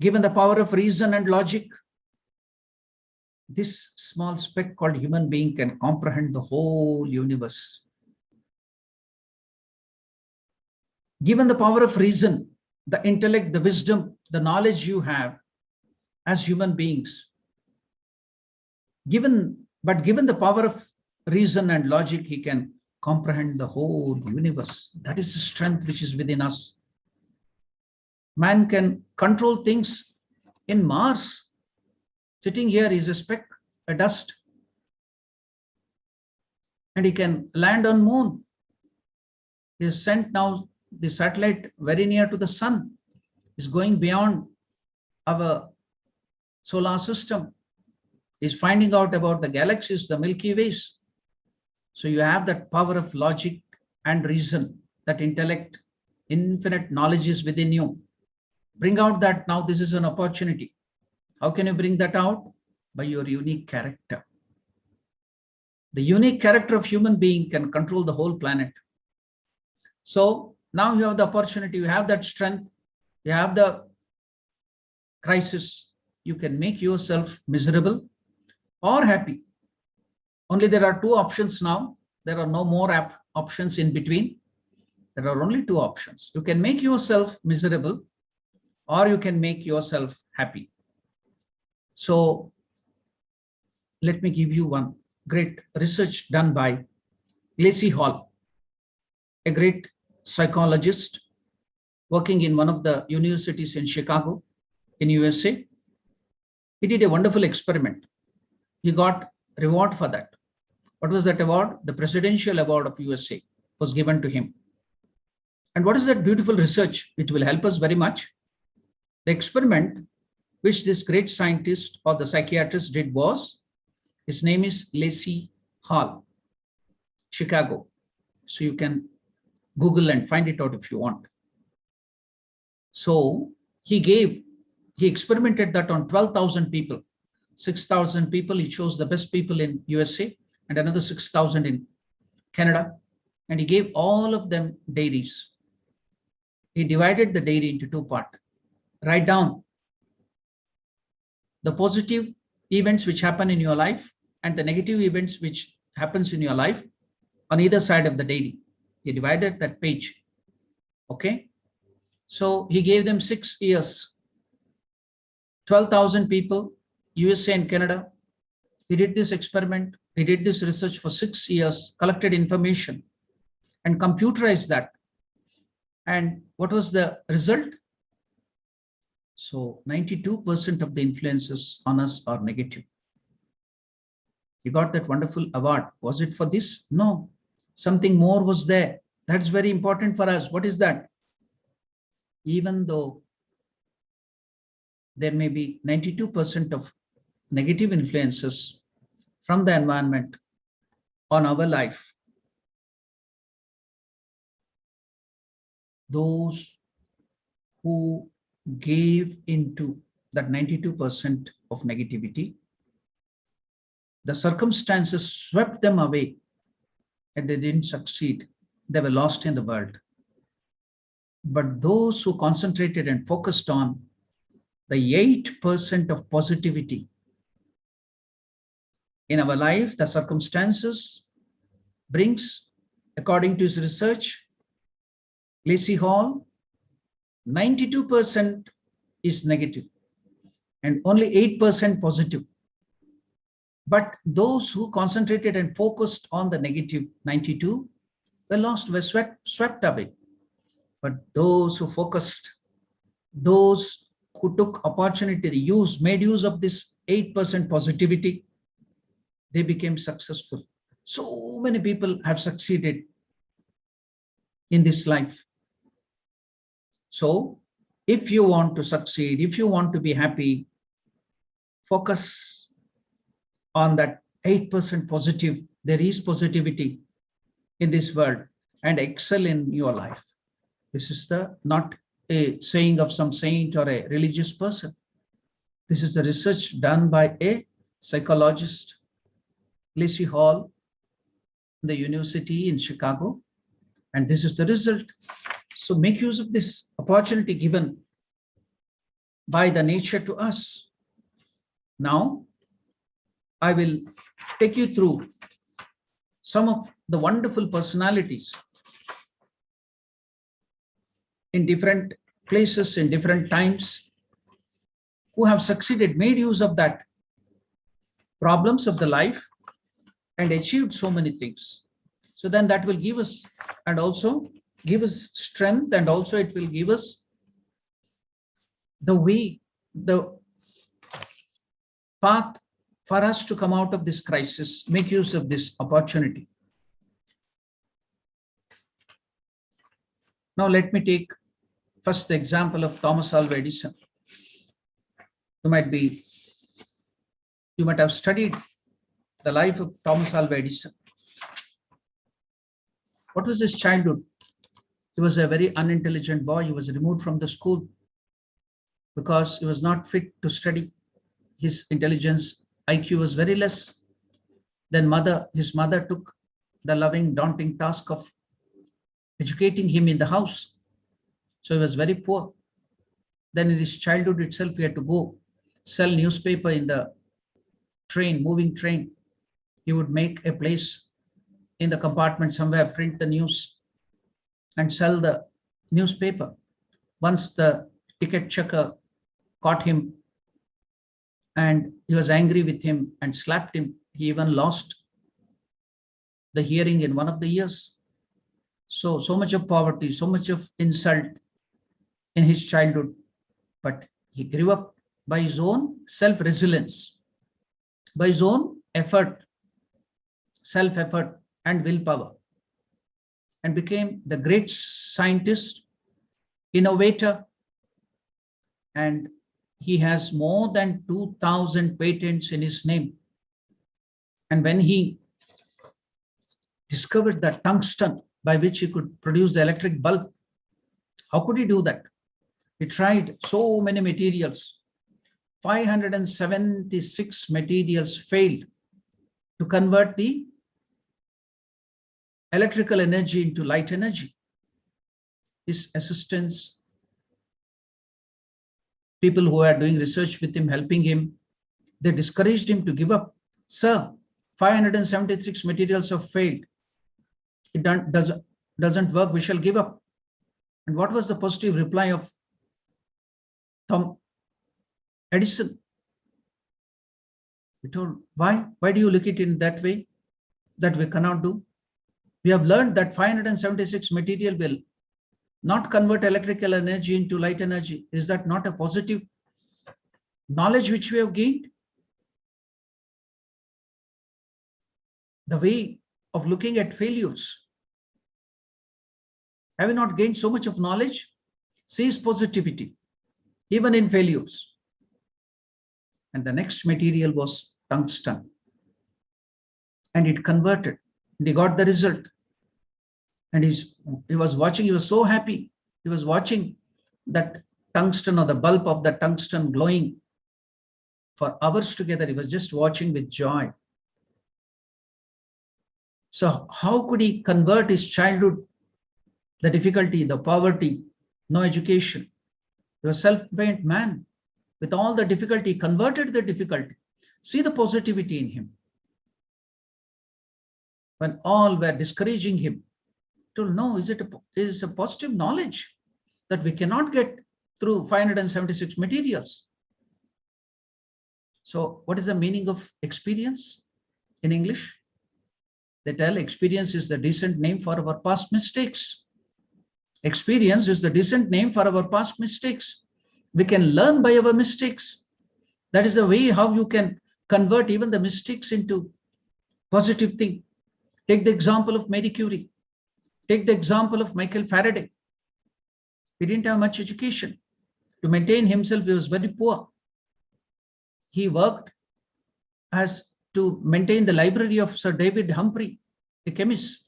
given the power of reason and logic, this small speck called human being can comprehend the whole universe. Given the power of reason, the intellect, the wisdom, the knowledge you have as human beings, given the power of reason and logic, he can comprehend the whole universe. That is the strength which is within us. Man can control things in Mars. Sitting here is a speck, a dust. And he can land on moon. He has sent now the satellite very near to the sun. Is going beyond our solar system. Is finding out about the galaxies, the Milky Ways. So you have that power of logic and reason, that intellect, infinite knowledge is within you. Bring out that now. This is an opportunity. How can you bring that out? By your unique character. The unique character of human being can control the whole planet. So now you have the opportunity, you have that strength, you have the crisis. You can make yourself miserable or happy. Only there are 2 options now. There are no more options in between. There are only 2 options. You can make yourself miserable or you can make yourself happy. So let me give you one great research done by Lacey Hall, a great psychologist working in one of the universities in Chicago, in USA. He did a wonderful experiment. He got reward for that. What was that award? The Presidential Award of USA was given to him. And what is that beautiful research? It will help us very much. The experiment which this great scientist or the psychiatrist did was, his name is Lacey Hall, Chicago. So you can Google and find it out if you want. So he experimented that on 12,000 people. 6,000 people, he chose the best people in USA and another 6,000 in Canada. And he gave all of them diaries. He divided the diary into 2 parts. Write down the positive events which happen in your life and the negative events which happens in your life on either side of the diary. He divided that page. Okay. So he gave them 6 years, 12,000 people, USA and Canada. He did this experiment. He did this research for 6 years, collected information and computerized that. And what was the result? So 92% of the influences on us are negative. He got that wonderful award. Was it for this? No, something more was there. That's very important for us. What is that? Even though there may be 92% of negative influences from the environment on our life, those who gave into that 92% of negativity. The circumstances swept them away and they didn't succeed. They were lost in the world. But those who concentrated and focused on the 8% of positivity in our life, the circumstances brings, according to his research, Lacey Hall, 92% is negative and only 8% positive. But those who concentrated and focused on the negative 92 were lost, were swept away. But those who focused, those who took opportunity, made use of this 8% positivity, they became successful. So many people have succeeded in this life. So if you want to succeed, if you want to be happy, focus on that 8% positive. There is positivity in this world and excel in your life. This is not a saying of some saint or a religious person. This is the research done by a psychologist, Lacey Hall, the university in Chicago, and this is the result. So make use of this opportunity given by the nature to us. Now, I will take you through some of the wonderful personalities in different places, in different times, who have succeeded, made use of that problems of the life and achieved so many things. So then that will give us, and also give us strength, and also it will give us the way, the path for us to come out of this crisis, make use of this opportunity. Now let me take first the example of Thomas Alva Edison. You might have studied the life of Thomas Alva Edison. What was his childhood? He was a very unintelligent boy. He was removed from the school because he was not fit to study. His intelligence, IQ was very less. Then his mother took the loving, daunting task of educating him in the house. So he was very poor. Then in his childhood itself, he had to go sell newspaper in the train, moving train. He would make a place in the compartment somewhere, print the news and sell the newspaper. Once the ticket checker caught him and he was angry with him and slapped him. He even lost the hearing in one of the years. So much of poverty, so much of insult in his childhood. But he grew up by his own self-resilience, by his own effort, self-effort and willpower, and became the great scientist, innovator, and he has more than 2,000 patents in his name. And when he discovered the tungsten by which he could produce the electric bulb, how could he do that? He tried so many materials. 576 materials failed to convert the electrical energy into light energy. His assistants, people who are doing research with him, helping him, they discouraged him to give up. Sir, 576 materials have failed. It doesn't work. We shall give up. And what was the positive reply of Tom Edison? He told, why do you look at it in that way? That we cannot do. We have learned that 576 material will not convert electrical energy into light energy. Is that not a positive knowledge which we have gained? The way of looking at failures. Have we not gained so much of knowledge? Sees positivity, even in failures. And the next material was tungsten. And it converted. And he got the result. And he was watching, he was so happy. He was watching that tungsten or the bulb of the tungsten glowing for hours together. He was just watching with joy. So how could he convert his childhood, the difficulty, the poverty, no education? He was a self-made man. With all the difficulty, converted the difficulty. See the positivity in him. When all were discouraging him, to know is a positive knowledge that we cannot get through 576 materials. So what is the meaning of experience in English? They tell experience is the decent name for our past mistakes. Experience is the decent name for our past mistakes. We can learn by our mistakes. That is the way how you can convert even the mistakes into positive thing. Take the example of Marie Curie. Take the example of Michael Faraday. He didn't have much education. To maintain himself, he was very poor. He worked as to maintain the library of Sir David Humphrey, a chemist,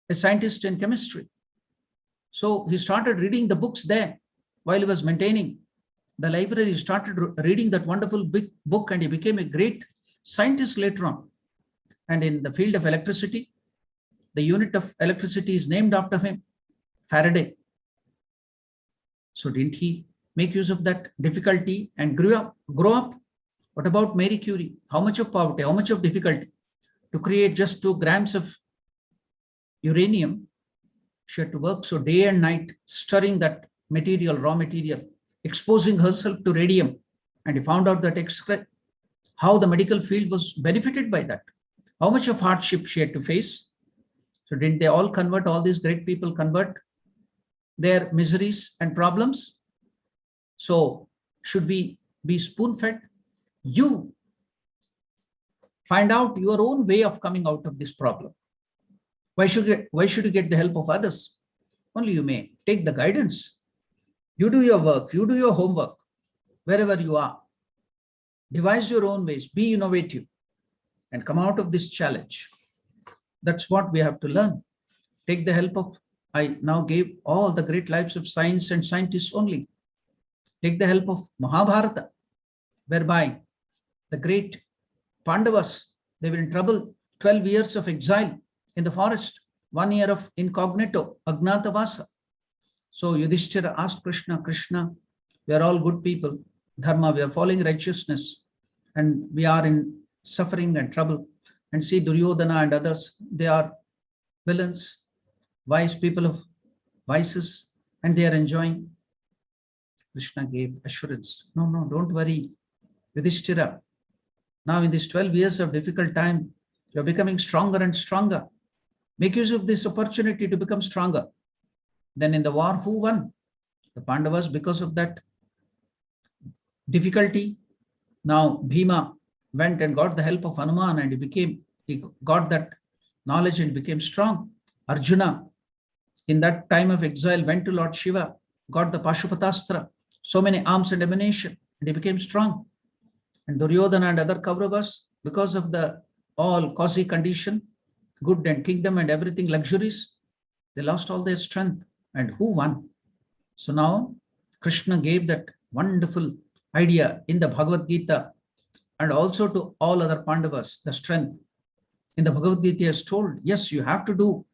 a scientist in chemistry. So he started reading the books there while he was maintaining the library. He started reading that wonderful big book and he became a great scientist later on. And in the field of electricity, the unit of electricity is named after him, Faraday. So didn't he make use of that difficulty and grow up? What about Marie Curie? How much of poverty, how much of difficulty? To create just 2 grams of uranium, she had to work so day and night, stirring that material, raw material, exposing herself to radium. And he found out that how the medical field was benefited by that. How much of hardship she had to face. So didn't they all convert, all these great people convert their miseries and problems? So should we be spoon-fed? You find out your own way of coming out of this problem. Why should you get the help of others? Only you may take the guidance. You do your work, you do your homework, wherever you are. Devise your own ways, be innovative, and come out of this challenge. That's what we have to learn. Take the help of, I now gave all the great lives of science and scientists only. Take the help of Mahabharata, whereby the great Pandavas, they were in trouble, 12 years of exile in the forest, 1 year of incognito, Agnatavasa. So Yudhishthira asked Krishna, we are all good people, dharma, we are following righteousness, and we are in suffering and trouble. And see Duryodhana and others, they are villains, wise people of vices, and they are enjoying. Krishna gave assurance. No, don't worry, Yudhishthira. Now in these 12 years of difficult time, you're becoming stronger and stronger. Make use of this opportunity to become stronger. Then in the war, who won? The Pandavas, because of that difficulty. Now Bhima went and got the help of Hanuman and he got that knowledge and became strong. Arjuna, in that time of exile, went to Lord Shiva, got the Pashupatastra, so many arms and ammunition, and he became strong. And Duryodhana and other Kauravas, because of the all cozy condition, good and kingdom and everything, luxuries, they lost all their strength. And who won? So now Krishna gave that wonderful idea in the Bhagavad Gita and also to all other Pandavas, the strength. In the Bhagavad Gita is told, yes, you have to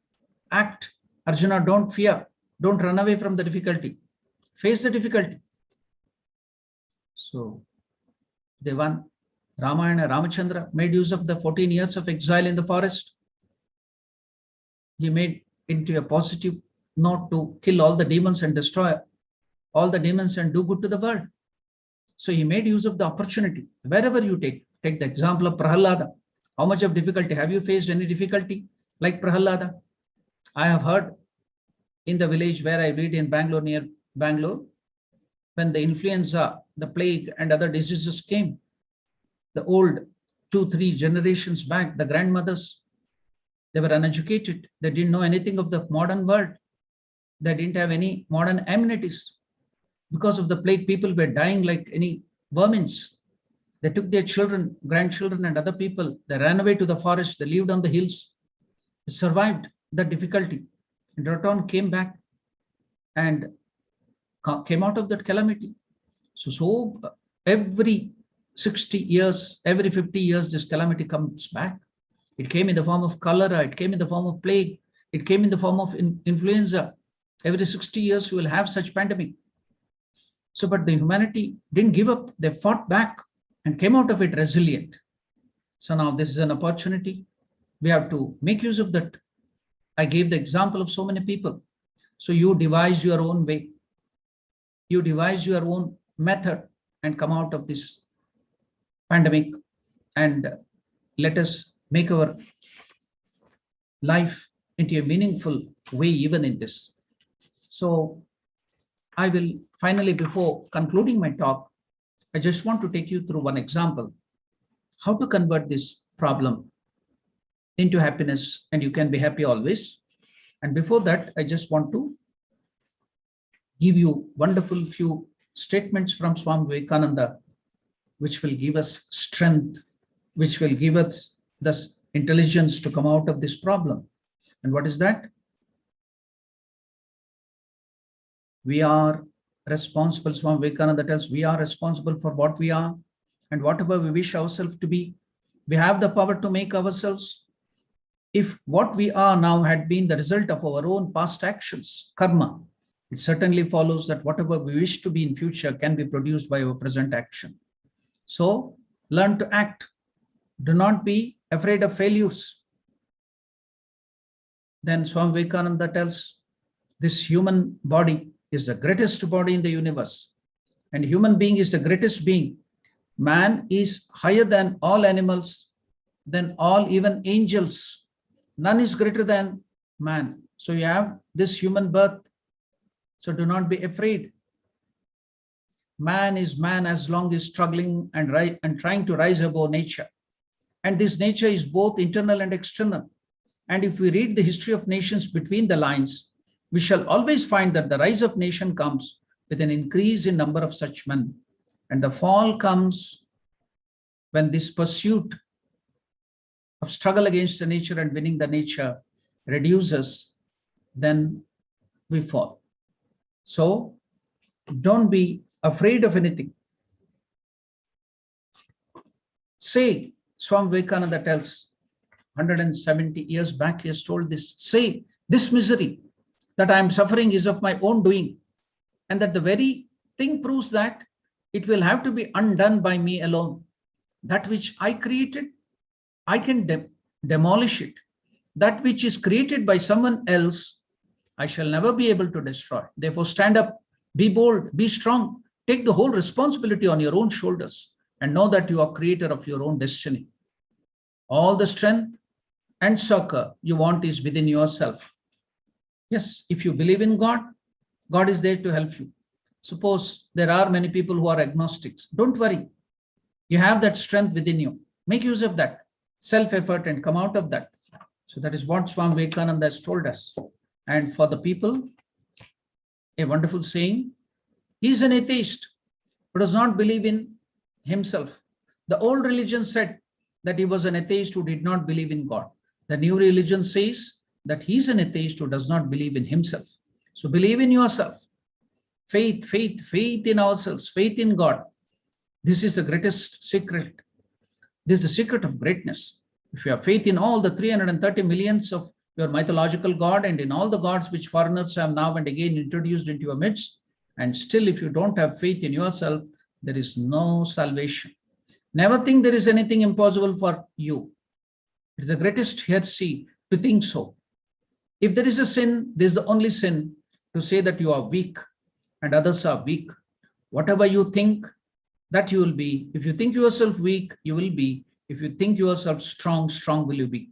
act. Arjuna, don't fear, don't run away from the difficulty. Face the difficulty. So they won. Ramayana, Ramachandra made use of the 14 years of exile in the forest. He made into a positive note to kill all the demons and destroy all the demons and do good to the world. So he made use of the opportunity. Wherever you take the example of Prahalada. How much of difficulty? Have you faced any difficulty like Prahalada? I have heard in the village where I lived in Bangalore, near Bangalore, when the influenza, the plague and other diseases came, the old 2-3 generations back, the grandmothers, they were uneducated. They didn't know anything of the modern world. They didn't have any modern amenities. Because of the plague, people were dying like any vermins. They took their children, grandchildren and other people. They ran away to the forest. They lived on the hills. They survived the difficulty. And Raton came back and came out of that calamity. So every 60 years, every 50 years, this calamity comes back. It came in the form of cholera. It came in the form of plague. It came in the form of influenza. Every 60 years, you will have such pandemic. So, but the humanity didn't give up. They fought back and came out of it resilient. So now this is an opportunity. We have to make use of that. I gave the example of so many people. So you devise your own way. You devise your own method and come out of this pandemic, and let us make our life into a meaningful way even in this. So I will finally, before concluding my talk, I just want to take you through one example, how to convert this problem into happiness, and you can be happy always. And before that, I just want to give you wonderful few statements from Swami Vivekananda, which will give us strength, which will give us the intelligence to come out of this problem. And what is that? We are responsible. Swami Vivekananda tells we are responsible for what we are, and whatever we wish ourselves to be, we have the power to make ourselves. If what we are now had been the result of our own past actions, karma, it certainly follows that whatever we wish to be in future can be produced by our present action. So learn to act. Do not be afraid of failures. Then Swami Vivekananda tells this human body is the greatest body in the universe, and human being is the greatest being. Man is higher than all animals, than all even angels. None is greater than man. So you have this human birth. So do not be afraid. Man is man as long as struggling and trying to rise above nature. And this nature is both internal and external. And if we read the history of nations between the lines, we shall always find that the rise of nation comes with an increase in number of such men. And the fall comes when this pursuit of struggle against the nature and winning the nature reduces, then we fall. So don't be afraid of anything. Say, Swami Vivekananda tells 170 years back, he has told this, say, this misery that I am suffering is of my own doing, and that the very thing proves that it will have to be undone by me alone. That which I created, I can demolish it. That which is created by someone else, I shall never be able to destroy. Therefore, stand up, be bold, be strong, take the whole responsibility on your own shoulders, and know that you are creator of your own destiny. All the strength and succor you want is within yourself. Yes, if you believe in God, God is there to help you. Suppose there are many people who are agnostics. Don't worry. You have that strength within you. Make use of that self-effort and come out of that. So that is what Swami Vivekananda has told us. And for the people, a wonderful saying, he is an atheist who does not believe in himself. The old religion said that he was an atheist who did not believe in God. The new religion says that he is an atheist who does not believe in himself. So believe in yourself. Faith, faith, faith in ourselves, faith in God. This is the greatest secret. This is the secret of greatness. If you have faith in all the 330 millions of your mythological God and in all the gods which foreigners have now and again introduced into your midst, and still if you don't have faith in yourself, there is no salvation. Never think there is anything impossible for you. It is the greatest heresy to think so. If there is a sin, there is the only sin to say that you are weak and others are weak. Whatever you think, that you will be. If you think yourself weak, you will be. If you think yourself strong, strong will you be.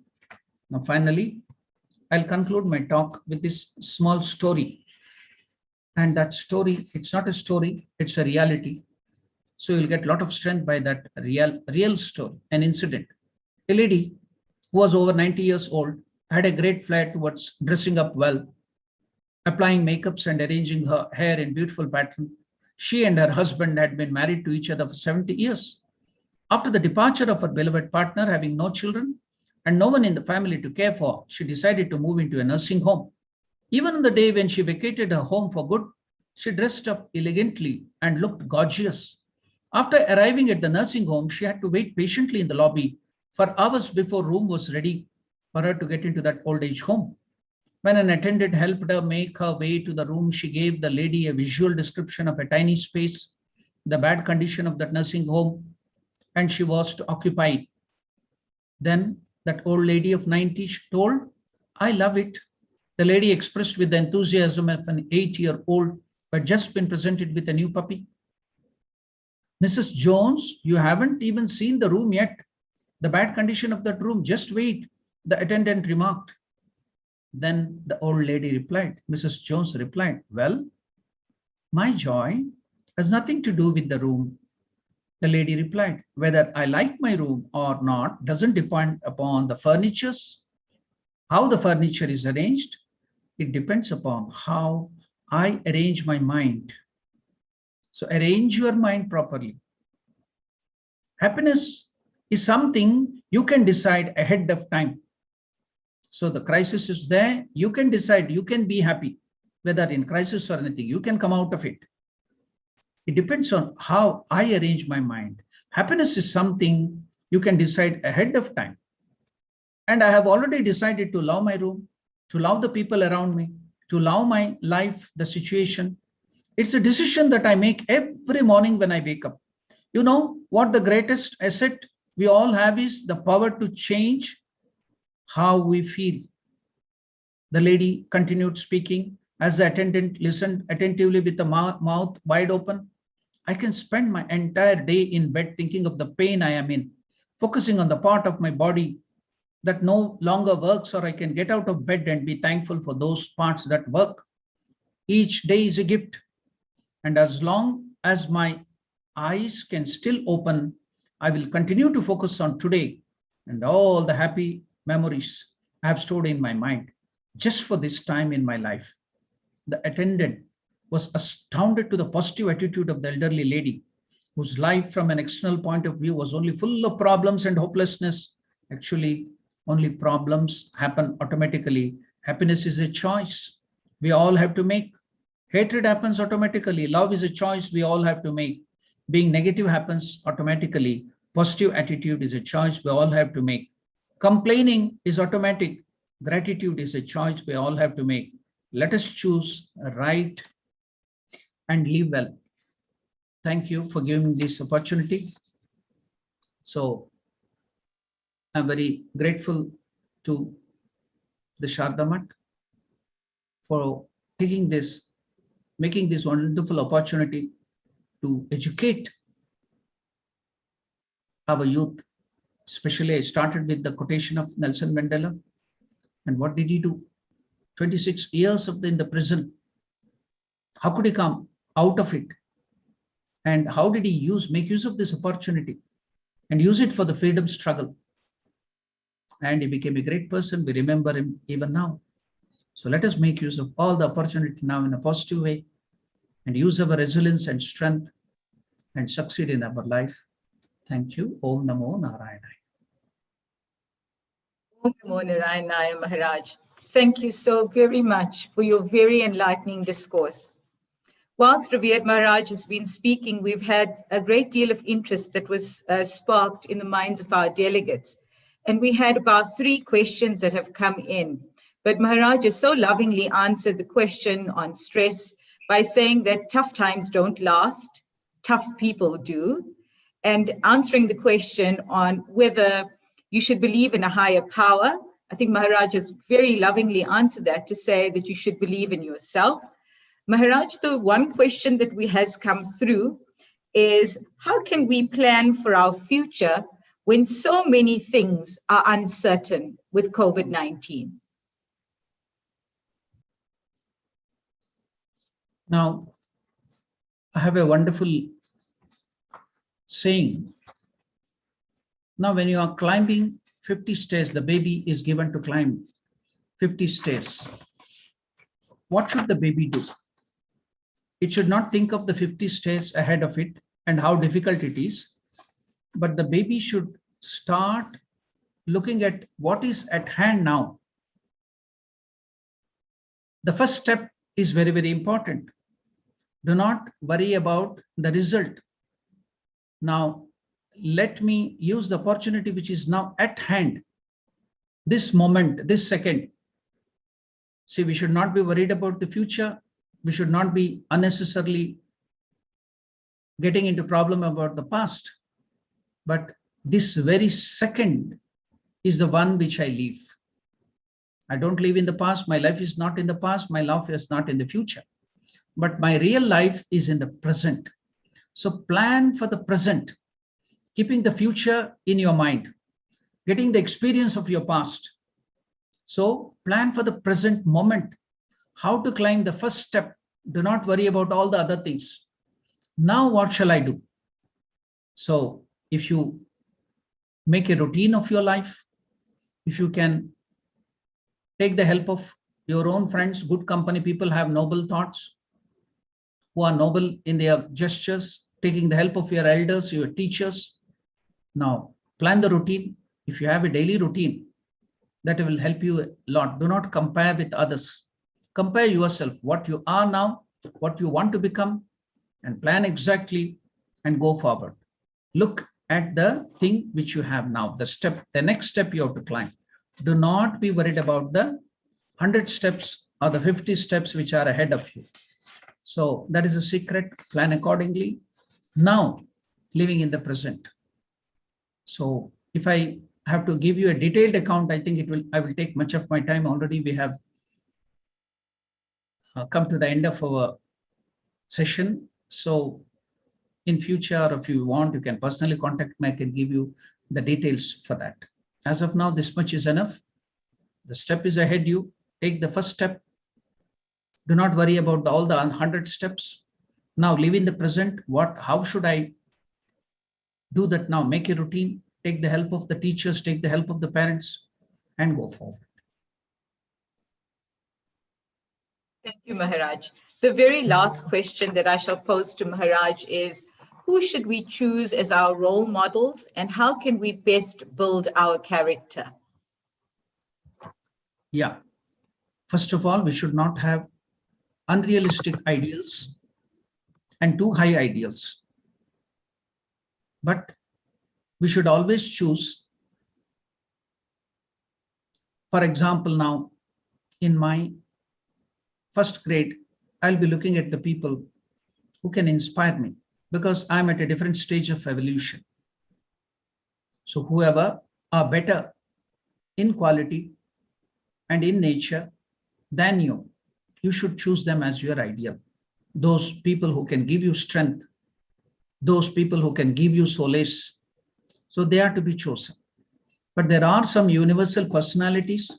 Now, finally, I'll conclude my talk with this small story. And that story, it's not a story, it's a reality. So you'll get a lot of strength by that real story, an incident. A lady who was over 90 years old had a great flair towards dressing up well, applying makeups and arranging her hair in beautiful pattern. She and her husband had been married to each other for 70 years. After the departure of her beloved partner, having no children and no one in the family to care for, she decided to move into a nursing home. Even on the day when she vacated her home for good, She dressed up elegantly and looked gorgeous. After arriving at the nursing home, she had to wait patiently in the lobby for hours before room was ready for her to get into that old age home. When an attendant helped her make her way to the room, she gave the lady a visual description of a tiny space, the bad condition of that nursing home, and she was to occupy it. Then that old lady of 90 told, "I love it." The lady expressed with the enthusiasm of an 8-year-old who had just been presented with a new puppy. "Mrs. Jones, you haven't even seen the room yet. The bad condition of that room, just wait," the attendant remarked. Then the old lady replied, Mrs. Jones replied, "Well, my joy has nothing to do with the room." The lady replied, "Whether I like my room or not doesn't depend upon the furnitures, how the furniture is arranged. It depends upon how I arrange my mind." So arrange your mind properly. Happiness is something you can decide ahead of time. So the crisis is there. You can decide, you can be happy, whether in crisis or anything, you can come out of it. It depends on how I arrange my mind. Happiness is something you can decide ahead of time. And I have already decided to love my room, to love the people around me, to love my life, the situation. It's a decision that I make every morning when I wake up. You know what the greatest asset we all have is the power to change how we feel. The lady continued speaking as the attendant listened attentively with the mouth wide open. "I can spend my entire day in bed thinking of the pain I am in, focusing on the part of my body that no longer works, or I can get out of bed and be thankful for those parts that work. Each day is a gift. And as long as my eyes can still open, I will continue to focus on today and all the happy memories I have stored in my mind just for this time in my life." The attendant was astounded to the positive attitude of the elderly lady, whose life from an external point of view was only full of problems and hopelessness. Actually, only problems happen automatically. Happiness is a choice we all have to make. Hatred happens automatically. Love is a choice we all have to make. Being negative happens automatically. Positive attitude is a choice we all have to make. Complaining is automatic. Gratitude is a choice we all have to make. Let us choose right and live well. Thank you for giving me this opportunity. So I'm very grateful to the Sharda Math for taking this, making this wonderful opportunity to educate our youth. Especially, I started with the quotation of Nelson Mandela. And what did he do? 26 years in the prison. How could he come out of it? And how did he make use of this opportunity and use it for the freedom struggle? And he became a great person. We remember him even now. So let us make use of all the opportunity now in a positive way and use our resilience and strength and succeed in our life. Thank you. Om Namo Narayana. Om Namo Narayana Maharaj. Thank you so very much for your very enlightening discourse. Whilst Revered Maharaj has been speaking, we've had a great deal of interest that was sparked in the minds of our delegates. And we had about 3 questions that have come in. But Maharaj has so lovingly answered the question on stress by saying that tough times don't last, tough people do, and answering the question on whether you should believe in a higher power. I think Maharaj has very lovingly answered that to say that you should believe in yourself. Maharaj, the one question that has come through is, how can we plan for our future when so many things are uncertain with COVID-19? Now, I have a wonderful saying. Now, when you are climbing 50 stairs, the baby is given to climb 50 stairs. What should the baby do? It should not think of the 50 stairs ahead of it and how difficult it is, but the baby should start looking at what is at hand now. The first step is very, very important. Do not worry about the result. Now, let me use the opportunity which is now at hand. This moment, this second. See, we should not be worried about the future. We should not be unnecessarily getting into problem about the past. But this very second is the one which I live. I don't live in the past. My life is not in the past. My life is not in the future. But my real life is in the present. So plan for the present, keeping the future in your mind, getting the experience of your past. So plan for the present moment, how to climb the first step. Do not worry about all the other things. Now, what shall I do? So if you make a routine of your life, if you can take the help of your own friends, good company, people have noble thoughts, who are noble in their gestures, taking the help of your elders, your teachers. Now, plan the routine. If you have a daily routine, that will help you a lot. Do not compare with others. Compare yourself, what you are now, what you want to become, and plan exactly and go forward. Look at the thing which you have now, the next step you have to climb. Do not be worried about the 100 steps or the 50 steps which are ahead of you. So that is a secret. Plan accordingly. Now, living in the present. So if I have to give you a detailed account, I think I will take much of my time. Already we have come to the end of our session. So in future, if you want, you can personally contact me. I can give you the details for that. As of now, this much is enough. The step is ahead you. Take the first step. Do not worry about all the 100 steps. Now live in the present. How should I do that now? Make a routine. Take the help of the teachers, take the help of the parents, and go forward. Thank you, Maharaj. The very last question that I shall pose to Maharaj is, who should we choose as our role models, and how can we best build our character? Yeah. First of all, we should not have unrealistic ideals and too high ideals. But we should always choose. For example, now in my first grade, I'll be looking at the people who can inspire me because I'm at a different stage of evolution. So whoever are better in quality and in nature than you, you should choose them as your ideal. Those people who can give you strength, those people who can give you solace. So they are to be chosen. But there are some universal personalities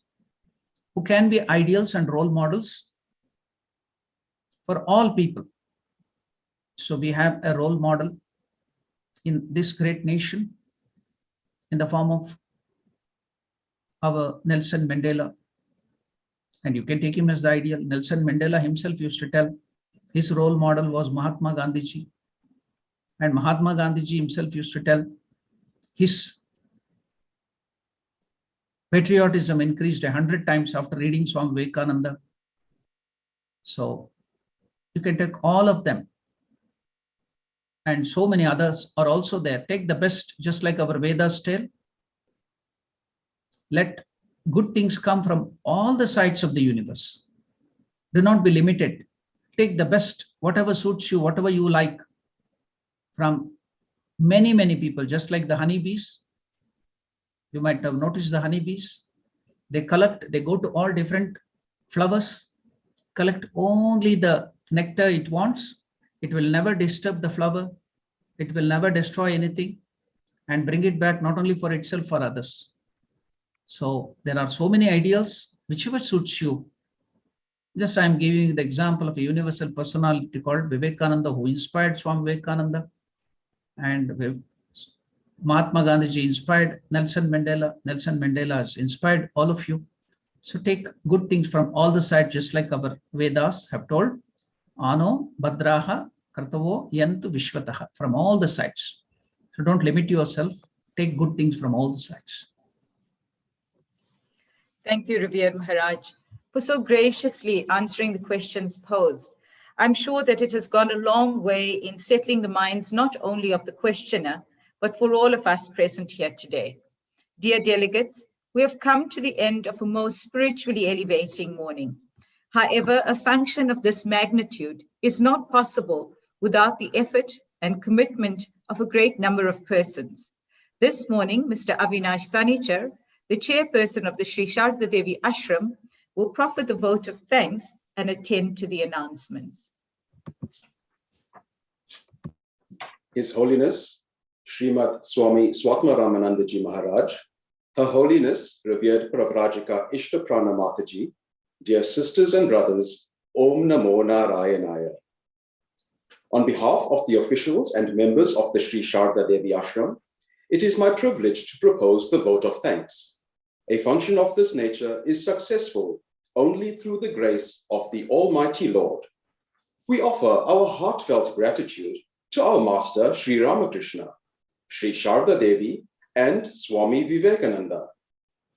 who can be ideals and role models for all people. So we have a role model in this great nation in the form of our Nelson Mandela. And you can take him as the ideal. Nelson Mandela himself used to tell his role model was Mahatma Gandhiji. And Mahatma Gandhiji himself used to tell his patriotism increased 100 times after reading Swami Vivekananda. So you can take all of them. And so many others are also there. Take the best, just like our Vedas tell. Let good things come from all the sides of the universe. Do not be limited. Take the best, whatever suits you, whatever you like, from many, many people, just like the honeybees. You might have noticed the honeybees. They go to all different flowers, collect only the nectar it wants. It will never disturb the flower. It will never destroy anything and bring it back not only for itself, for others. So there are so many ideals, whichever suits you. Just I'm giving you the example of a universal personality called Vivekananda, who inspired Swami Vivekananda, and Mahatma Gandhiji inspired Nelson Mandela. Nelson Mandela has inspired all of you. So take good things from all the sides, just like our Vedas have told. Ano Badraha Kartavo Yantu Vishwataha, from all the sides. So don't limit yourself. Take good things from all the sides. Thank you, Revered Maharaj, for so graciously answering the questions posed. I'm sure that it has gone a long way in settling the minds not only of the questioner, but for all of us present here today. Dear delegates, we have come to the end of a most spiritually elevating morning. However, a function of this magnitude is not possible without the effort and commitment of a great number of persons. This morning, Mr. Avinash Sanichar, the chairperson of the Sri Sarada Devi Ashram, will proffer the vote of thanks and attend to the announcements. His Holiness Srimad Swami Swatma Ramanandaji Maharaj, Her Holiness Revered Pravrajika Ishtaprana Mataji, dear sisters and brothers, Om Namo Narayanaya. On behalf of the officials and members of the Sri Sarada Devi Ashram, it is my privilege to propose the vote of thanks. A function of this nature is successful only through the grace of the Almighty Lord. We offer our heartfelt gratitude to our Master Sri Ramakrishna, Sri Sarada Devi, and Swami Vivekananda.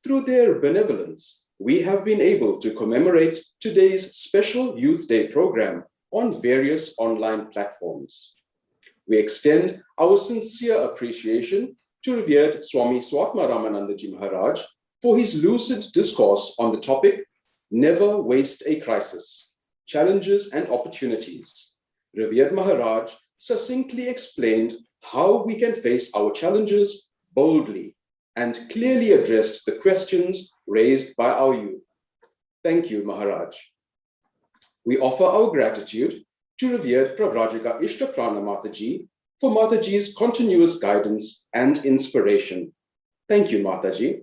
Through their benevolence, we have been able to commemorate today's special Youth Day program on various online platforms. We extend our sincere appreciation to revered Swami Swatma Ramanandaji Maharaj for his lucid discourse on the topic, Never Waste a Crisis, Challenges and Opportunities. Revered Maharaj succinctly explained how we can face our challenges boldly and clearly addressed the questions raised by our youth. Thank you, Maharaj. We offer our gratitude to revered Pravrajika Ishtaprana Mataji for Mataji's continuous guidance and inspiration. Thank you, Mataji.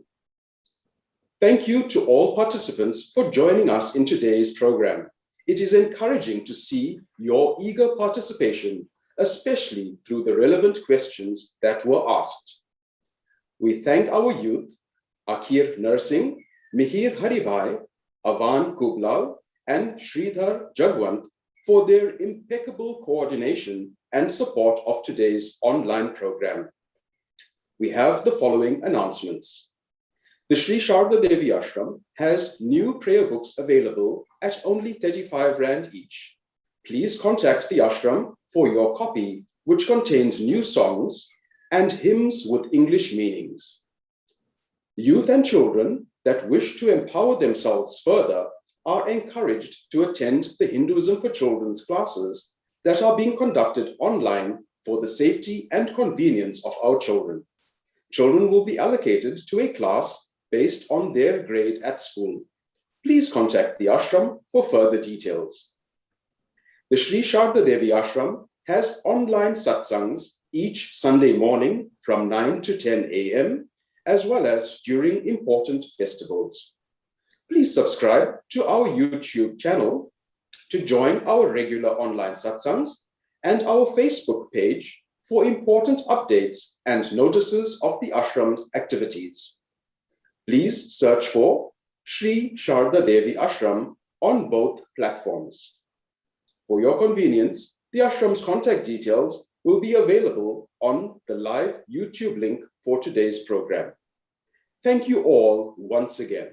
Thank you to all participants for joining us in today's program. It is encouraging to see your eager participation, especially through the relevant questions that were asked. We thank our youth, Akir Nursing, Mihir Haribhai, Avan Kublal, and Sridhar Jagwant for their impeccable coordination and support of today's online program. We have the following announcements. The Sri Sarada Devi Ashram has new prayer books available at only 35 Rand each. Please contact the ashram for your copy, which contains new songs and hymns with English meanings. Youth and children that wish to empower themselves further are encouraged to attend the Hinduism for Children's classes that are being conducted online for the safety and convenience of our children. Children will be allocated to a class based on their grade at school. Please contact the ashram for further details. The Sri Sarada Devi Ashram has online satsangs each Sunday morning from 9 to 10 a.m., as well as during important festivals. Please subscribe to our YouTube channel to join our regular online satsangs and our Facebook page for important updates and notices of the ashram's activities. Please search for Sri Sarada Devi Ashram on both platforms. For your convenience, the ashram's contact details will be available on the live YouTube link for today's program. Thank you all once again.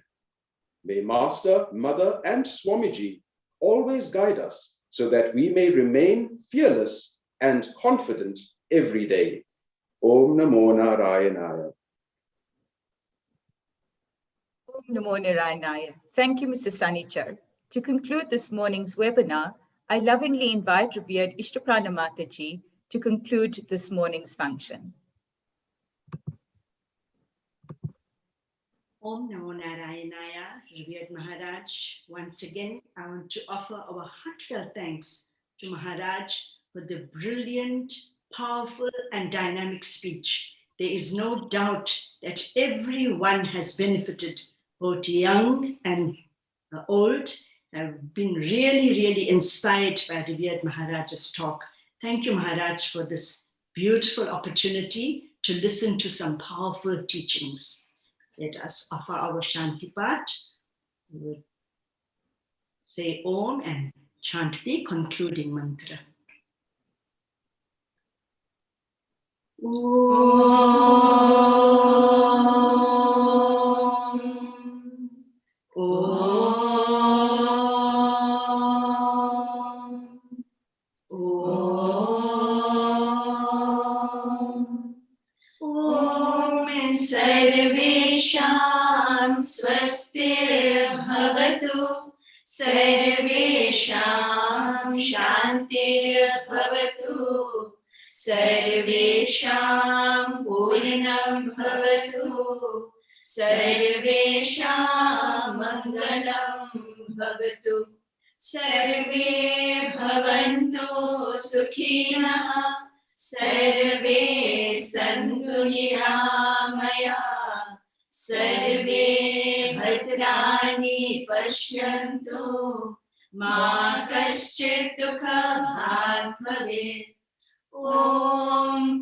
May Master, Mother, and Swamiji always guide us so that we may remain fearless and confident every day. Om Namo Narayanaya. Om Namo Narayanaya. Thank you, Mr. Sanichar. To conclude this morning's webinar, I lovingly invite revered Ishtaprana Mataji to conclude this morning's function. Om Namo Narayanaya, revered Maharaj. Once again, I want to offer our heartfelt thanks to Maharaj for the brilliant, powerful, and dynamic speech. There is no doubt that everyone has benefited, both young and old, have been really, really inspired by revered Maharaj's talk. Thank you, Maharaj, for this beautiful opportunity to listen to some powerful teachings. Let us offer our Shantipat. We will say Om and chant the concluding mantra. Om. Om. सर्वेषां स्वस्तिर्भवतु सर्वेषां शान्तिर्भवतु सर्वेषां पूर्णं भवतु सर्वेषां मङ्गलं भवतु सर्वे भवन्तु सुखिनः सर्वे सन्तु निरामयाः सर्वे भद्राणि पश्यन्तु मा कश्चित् दुःखभाग् भवेत् ॐ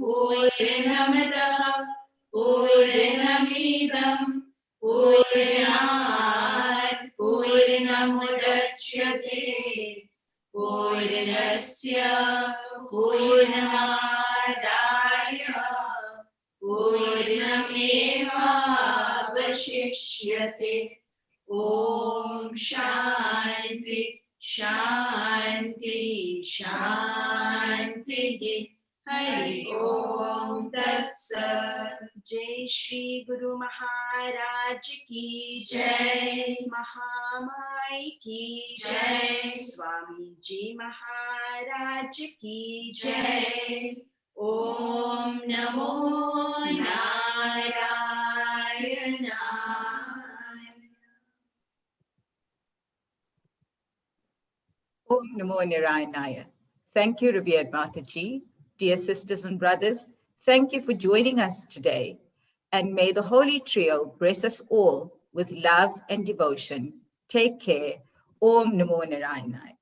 पूर्णमदः पूर्णमिदं पूर्णात् पूर्णमुदच्यते पूर्णस्य पूर्णमादाय पूर्णमेवावशिष्यते ॐ शान्ति शान्ति शान्तिः हरि ओम तत्सत्। जय श्री गुरु महाराज की जय महामाई की जय स्वामी जी महाराज की जय ओम नमो नारायणाय Om Namo Narayanaya. Thank you, revered Mataji. Dear sisters and brothers, thank you for joining us today. And may the Holy Trio bless us all with love and devotion. Take care. Om Namo Narayanaya.